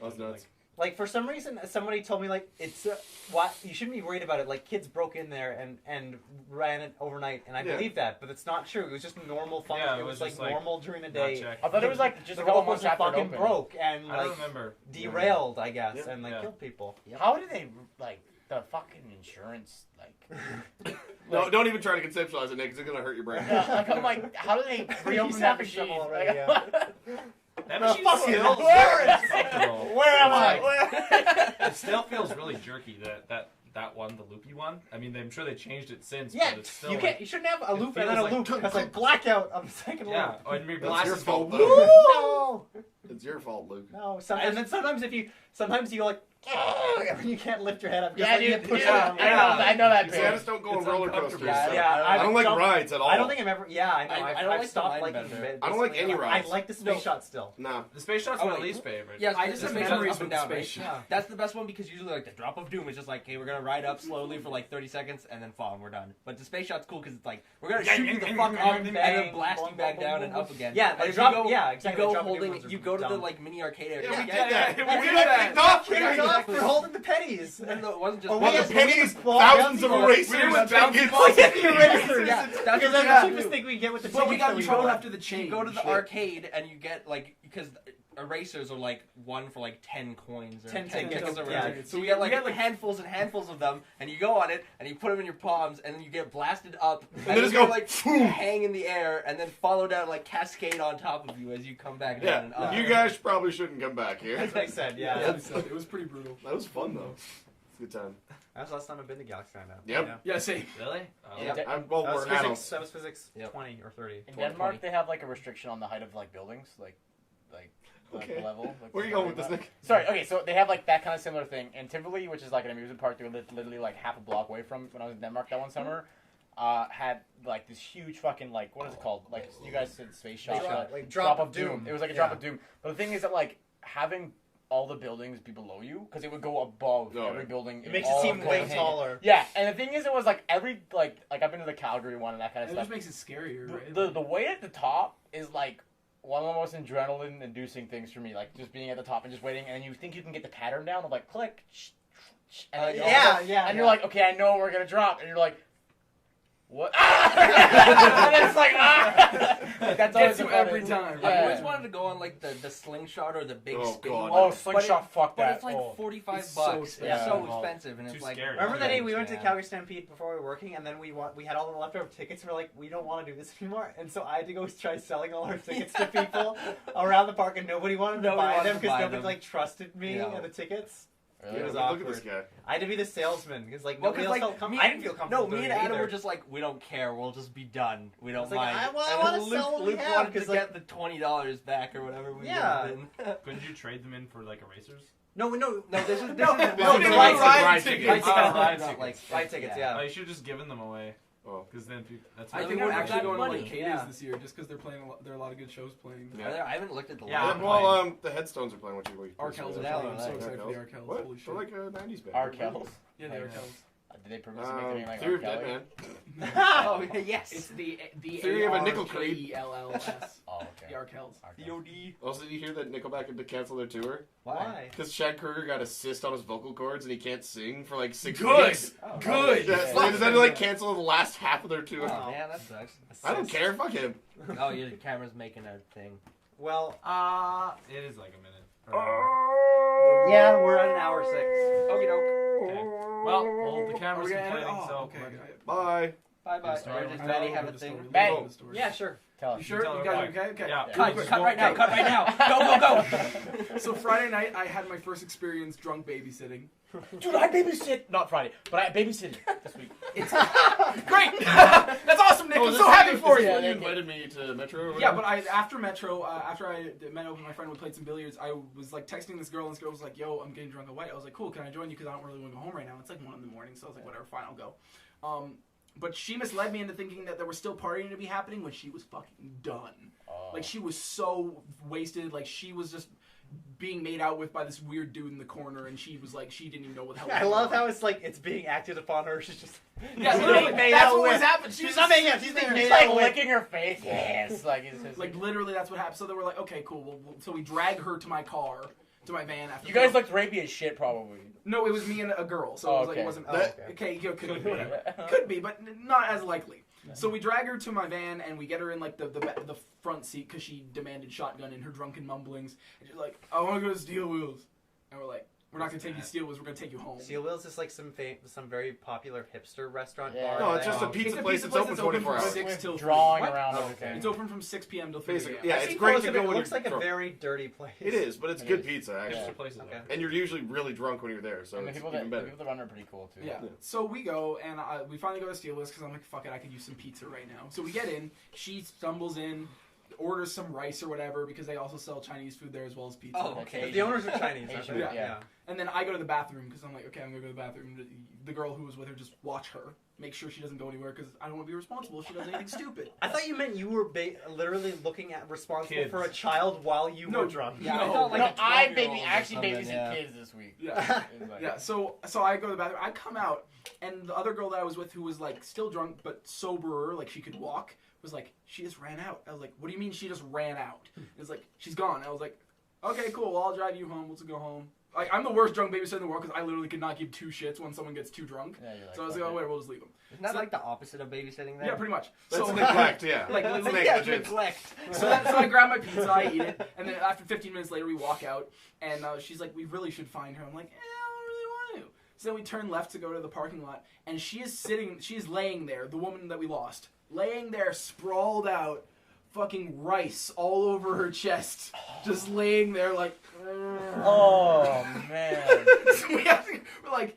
That was nuts. Like for some reason, somebody told me like it's what you shouldn't be worried about it. Like kids broke in there and ran it overnight, and I Yeah. believe that, but it's not true. It was just normal function. Yeah, it it was was like just, like, normal during the Not day. checked. I thought it was like just The a couple roller months coaster after it fucking opened. broke and I like don't remember. derailed, I guess, Yeah. and like Yeah. killed people. How did they like the fucking insurance like? No, don't even try to conceptualize it, Nick, 'cause it's gonna hurt your brain. Yeah, like I'm like, how do they reopen He's that having machine? trouble already, Like, That No, machine fuck still you. Where is feels comfortable. Where am Like, I? It still feels really jerky. That one, the loopy one. I mean, I'm sure they changed it since. Yeah, but it's still you like, can't. You shouldn't have a it loop and then feels a like loop because like blackout on the second Yeah, loop. or your That's glasses your go fault, boom. though. No. It's your fault, Luke. No, and then sometimes you go like, you can't lift your head up. Yeah, Like, you dude. push Yeah, it I know that See, I pain. just don't go on It's roller uncomfortable. coasters. Yeah, I don't like rides at all. I don't think I've ever. Yeah, I know. I I've don't like the stopped line liking bender. it. I don't like any rides. I like the space shot still. Nah. The space shot's Oh, my wait. least favorite. Yes, I the just have space memories shot's up and with down, space right? shot. That's the best one because usually like the drop of doom is just like, hey, we're gonna ride up slowly for like 30 seconds and then fall and we're done. But the space shot's cool because it's like we're gonna shoot you the fuck up and then blast you back down and up again. Yeah, Like, the drop. you go, Yeah, exactly. You the go drop of holding. doom ones You are go to the dumb. like mini arcade area. Yeah, we Yeah, did that. We We did did that. that. Off. Kicked off for holding the pennies. Even though it wasn't just Oh, Well, we the had- pennies, we had thousands of bouncy erasers. We did and bouncy tickets. balls. Get the erasers. Yeah, that's Because just that's yeah. the cheapest thing we get with the But we tickets got that in trouble bought. after the change. You go to the Shit. arcade and you get like because erasers are like one for like 10 coins or 10 tickets tickets, or yeah. whatever. So we get like handfuls and handfuls of them, and you go on it and you put them in your palms, and then you get blasted up, And they just go, like hang in the air, and then follow down like cascade on top of you as you come back down and up. You guys probably shouldn't come back here. As I said, yeah. It was pretty brutal. That was fun though. It's a good time. That's the last time I've been to Galaxy now. Yep. Yeah, see. Really? Oh. Yeah. Well, That was we're adults. physics. That was physics Yep. 20 or 30. In 20. Denmark, they have like a restriction on the height of like buildings, like Okay. the level. Like, Where are you going with this, Nick? Sorry. Okay, so they have like that kind of similar thing. And Tivoli, which is like an amusement park, they're literally like half a block away from when I was in Denmark that one summer. Had like this huge fucking like what is it called? Like you guys said, space shot. Like Drop of doom. It was like a drop of doom. But the thing is that like having all the buildings be below you because it would go above every building. It makes all it seem of way Copenhagen. taller. Yeah, and the thing is, it was like every like I've been to the Calgary one and that kind of It stuff. just makes it scarier, right? The way at the top is like one of the most adrenaline-inducing things for me. Like just being at the top and just waiting, and then you think you can get the pattern down of like click, and then and you're like, okay, I know we're gonna drop, and you're like, what? And then it's like, like, that's always Gets you the funny- every time. I've Yeah. always wanted to go on like the slingshot or the big spin God. one. Oh, slingshot, fuck But that. it's like Oh. 45 It's so bucks. expensive. It's so Yeah. expensive, and it's Too like scary. Remember that day we went to Yeah. Calgary Stampede before we were working, and then we had all the leftover tickets. And we're like, we don't want to do this anymore, and so I had to go try selling all our tickets to people around the park, and nobody wanted to Nobody buy wanted them to because buy nobody them. like trusted me Yeah. and the tickets. Really? It was Look awkward. at this guy. I had to be the salesman because like Well, nobody 'cause, else like, felt me- I didn't feel comfortable. No, me and doing it Adam either. were just like, we don't care. We'll just be done. We don't It's like, mind. I And wanna Luke, sell what we Luke have, wanted to 'cause, like- get the $20 back or whatever we Yeah. wanted. Couldn't you trade them in for like erasers? No, This is no, this no, is no, ride no, ride tickets. tickets. Ride Oh, tickets. ride Not tickets. like Ride tickets, yeah. Oh, you should have just given them away. Oh. Because then people, that's I what think we we're wouldn't actually have going to money. like Cadiz Yeah. this year just because there are a lot of good shows playing. Yeah. I haven't looked at the Yeah, lineup. I'm well, the Headstones are playing what you Arkells are Yeah, playing. I'm so right. excited for the Arkells. What? Holy They're shit. like a 90s band. Arkells? Yeah, the Arkells. Did they previously make anything like Theory of R. Dead Kelly? Man. Oh yes. It's the Theory of a Nickel Creed. ARKELLS. Oh, The okay. Arkells. COD. Also, did you hear that Nickelback had to cancel their tour? Why? Because Chad Kroeger got a cyst on his vocal cords and he can't sing for like 6 Good. weeks. Oh, Good. Yeah, so they decided to like cancel the last half of their tour. Oh man, that sucks. I don't care. Fuck him. Oh, yeah, the camera's making a thing. Well, It is like a minute. yeah, we're at an hour 6. Okie doke. Okay. Well, the Are camera's we gonna end it? complaining, Oh, so okay. Bye. Bye bye. Story. Does I Maddie know have a the thing? story. Bang. Love the story. Yeah, sure. Tell You us. sure? Tell You her guys why. okay? Okay. Yeah. Cut, Just cut go- right now. Cut right now. Go, go, go. So Friday night, I had my first experience drunk babysitting. Dude, I babysit. Not Friday, but I babysitted this week. Great! That's awesome, Nick. I'm so happy for you. You invited me to Metro. Or Yeah, whatever? but after Metro, after I met up with my friend, we played some billiards. I was like texting this girl, and this girl was like, "Yo, I'm getting drunk at White." I was like, "Cool, can I join you? Because I don't really want to go home right now. It's like 1 a.m. So I was like, "Whatever, fine, I'll go." But she misled me into thinking that there was still partying to be happening when she was fucking done. Oh. Like she was so wasted. Like she was just being made out with by this weird dude in the corner, and she was like, she didn't even know what the hell. I love how it's like it's being acted upon her. She's just Yeah, she's literally, being made that's out what was with. happening. She's not making out. She's being It's made like out with. licking her face. Yes, like it's just, Like literally, that's what happened. So they were like, "Okay, cool." Well, so we drag her to my car, to my van. After you guys looked rapey as shit, probably. No, it was me and a girl, so Oh, it was like okay. it wasn't. Oh, okay. Okay, you know, could be, whatever. Could be, but not as likely. So we drag her to my van and we get her in like the front seat because she demanded shotgun in her drunken mumblings. And she's like, "I want to go to Steel Wheels," and we're like, "We're not gonna take you to Steel Wheels. We're gonna take you home." Steel Wheels is like some very popular hipster restaurant Yeah. bar. No, it's thing. just a It's pizza a place pizza that's place open that's open 24 from hours. 6 till 3. drawing What? around Oh, everything. It's open from 6 p.m. till 3 Basically, a.m. yeah, I've it's seen great photos to of go it. It when looks you're like a drunk. very dirty place. It is, but it's It good is. pizza There's actually. a place in Okay. there. And you're usually really drunk when you're there, so And the it's people, even the better. people that run are pretty cool too. Yeah. So we go, and we finally go to Steel Wheels because I'm like, fuck it, I could use some pizza right now. So we get in. She stumbles in, orders some rice or whatever because they also sell Chinese food there as well as pizza. Oh, okay. The owners are Chinese. Asian, aren't they? yeah. And then I go to the bathroom because I'm like, okay, I'm gonna go to the bathroom. The girl who was with her, just watch her, make sure she doesn't go anywhere because I don't want to be responsible if she does anything stupid. I thought you meant you were literally looking at responsible Kids. for a child while you No, were drunk. Yeah, No. I thought like No, a I 12-year-old or actually something, babysit yeah. kids this week. Yeah. It was like- Yeah, so I go to the bathroom. I come out, and the other girl that I was with, who was like still drunk but soberer, like she could walk, was like, she just ran out. I was like, what do you mean she just ran out? It's like, she's gone. I was like, okay, cool. Well, I'll drive you home. Let's go home. Like, I'm the worst drunk babysitter in the world because I literally could not give two shits when someone gets too drunk. Yeah, you're like, So I was like, fuck oh it. wait, we'll just leave them. Isn't that So- like the opposite of babysitting then? Yeah, pretty much. That's So neglect, yeah. Like, That's Yeah, negligence. neglect. So I grab my pizza, I eat it, and then after 15 minutes later, we walk out, and she's like, we really should find her. I'm like, I don't really want to. So then we turn left to go to the parking lot, and she is laying there, the woman that we lost, laying there, sprawled out, fucking rice all over her chest, just laying there like, Oh man. so we're like,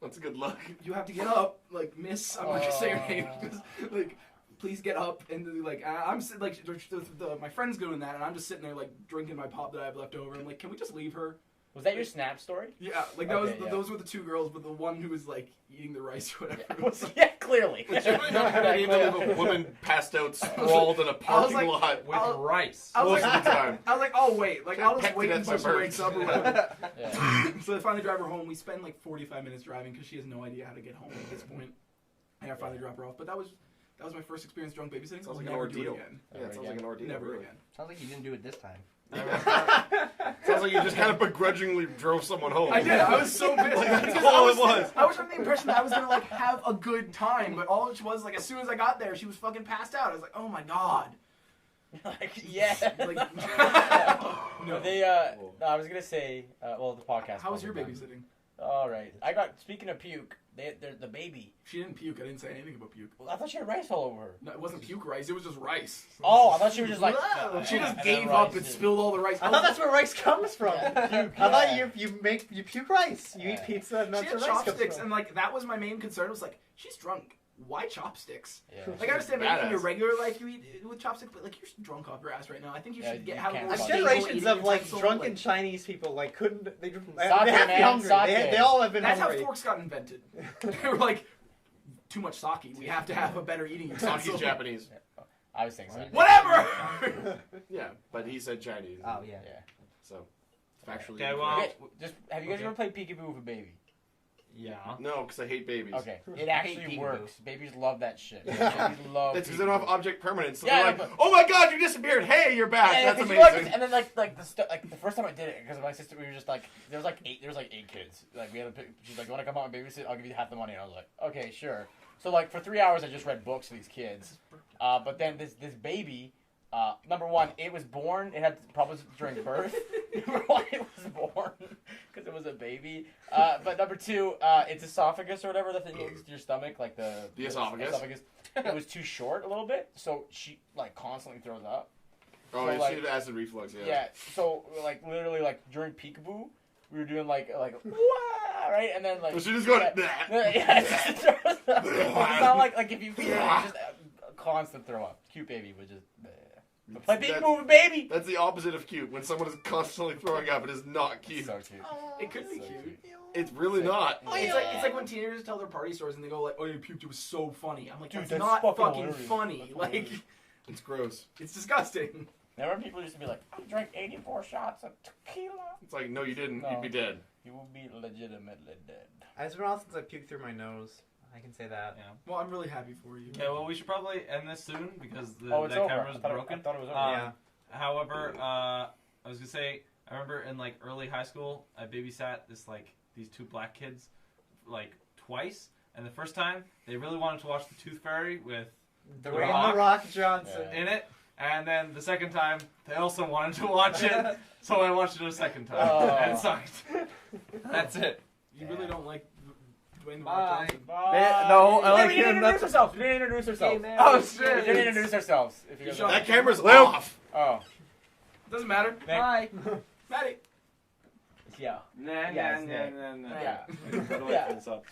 That's a good look. you have to get up, like, miss, I'm not gonna say her name, just, like, please get up, and like, I'm like, my friend's doing that, and I'm just sitting there, like, drinking my pop that I have left over, I'm like, can we just leave her? Was that your Snap story? Yeah, like, that Okay, was, yeah. those were the two girls, but the one who was, like, eating the rice or whatever. Yeah, clearly. It's really not a good idea to leave a woman passed out, sprawled in a parking like- lot With I'll- rice. I was most like, of the time. I was like, oh, wait, like, I'll just Pecked wait to until death she by wakes up or birds. whatever. Yeah. So I finally drive her home. We spend, like, 45 minutes driving because she has no idea how to get home at this point. And I finally drop her off. But that was my first experience drunk babysitting. Sounds I'll like an never do it ordeal. again. Yeah, it sounds like an ordeal. Never really. again. Sounds like you didn't do it this time. Sounds like you just kind of begrudgingly drove someone home. I did. I was so pissed. That's Because all it was. I was under the impression that I was gonna like have a good time, but all it was like as soon as I got there, she was fucking passed out. I was like, oh my god. Like, yeah. Like, No, they, no, I was gonna say, well, the podcast. how was your probably done. babysitting? All right. Speaking of puke, the baby. She didn't puke. I didn't say anything about puke. Well, I thought she had rice all over her. No, it wasn't puke rice. It was just rice. Oh, I thought she was just like. She just and then gave rice up and is- spilled all the rice. I thought that's where rice comes from. Yeah. I thought you puke rice. You eat Yeah. pizza and that's She where had rice comes chopsticks, from. and like that was my main concern. Was like, she's drunk. Why chopsticks? Yeah. Like I understand maybe in your Badass. regular life you eat with chopsticks, but like you're drunk off your ass right now. I think you Yeah, should you have a can't more fuck stable Generations eating of like utensil, drunken like- Chinese people like couldn't they Sake, have to be man, hungry. sake. They all have been That's hungry. how forks got invented. They were like, too much sake. We have to have a better eating utensil. Saki's Japanese. I was thinking so. Whatever. Yeah, but he said Chinese. Oh, yeah. Yeah. So, factually. Okay, well- Okay, just have you guys ever played peekaboo with a baby? Yeah. No, because I hate babies. Okay, it I actually hate works. Babies love that shit. Babies Yeah. love. That's because they don't have object permanence. So Yeah, they're like, but- oh my god, you disappeared. Hey, you're back. Yeah, That's 'cause you like amazing. this- and then like the first time I did it because my sister, we were just like there was like eight kids. Like we had to pick, she's like, you want to come out and babysit? I'll give you half the money. And I was like, okay, sure. So like for 3 hours I just read books to these kids. But then this baby, number one, it was born. It had problems during birth. Number one, it was born because it was a baby. But number two, its esophagus or whatever the thing is to your stomach, like the esophagus. It was too short a little bit, so she like constantly throws up. Oh, So, you like- see the acid reflux, yeah. Yeah, so like literally like during peekaboo, we were doing like wah, right, and then like So she just going, yeah, it just throws up. It's not like if you feed her, it's just a constant throw up. Cute baby would just. But play peekaboo with baby. That's the opposite of cute. When someone is constantly throwing up, it is not cute. So cute. It could be So cute. It's really not. It's like when teenagers tell their party stories and they go like, "Oh, you puked. It was so funny." I'm like, Dude, that's that's not fucking fucking hilarious. funny. Like, It's gross. it's disgusting. Remember people used to be like, I drank 84 shots of tequila. It's like, no, you didn't. No. You'd be dead. You will be legitimately dead. It's been a while since I puked through my nose. I can say that. Yeah. Well, I'm really happy for you. Okay, well, we should probably end this soon because the Oh, it's that over. camera's I thought broken. I thought it was over. Yeah. However, I was gonna say, I remember in like early high school, I babysat these two black kids, like twice, and the first time they really wanted to watch the Tooth Fairy with Dwayne The Rock Johnson. Yeah. in it, and then the second time they also wanted to watch it, so I watched it a second time, Oh. and it sucked. That's it. You really don't like Dwayne The Bye. Rock Johnson. Bye. No, I like we didn't him. introduce That's ourselves. We didn't introduce ourselves. man. Oh, We shit. didn't introduce ourselves. If you guys Shut That camera's Luke. off. Oh. Doesn't matter. Bye. Maddie. Yeah. Nah, Yes, Nick. nah. Yeah. Don't Yeah. wait for this up.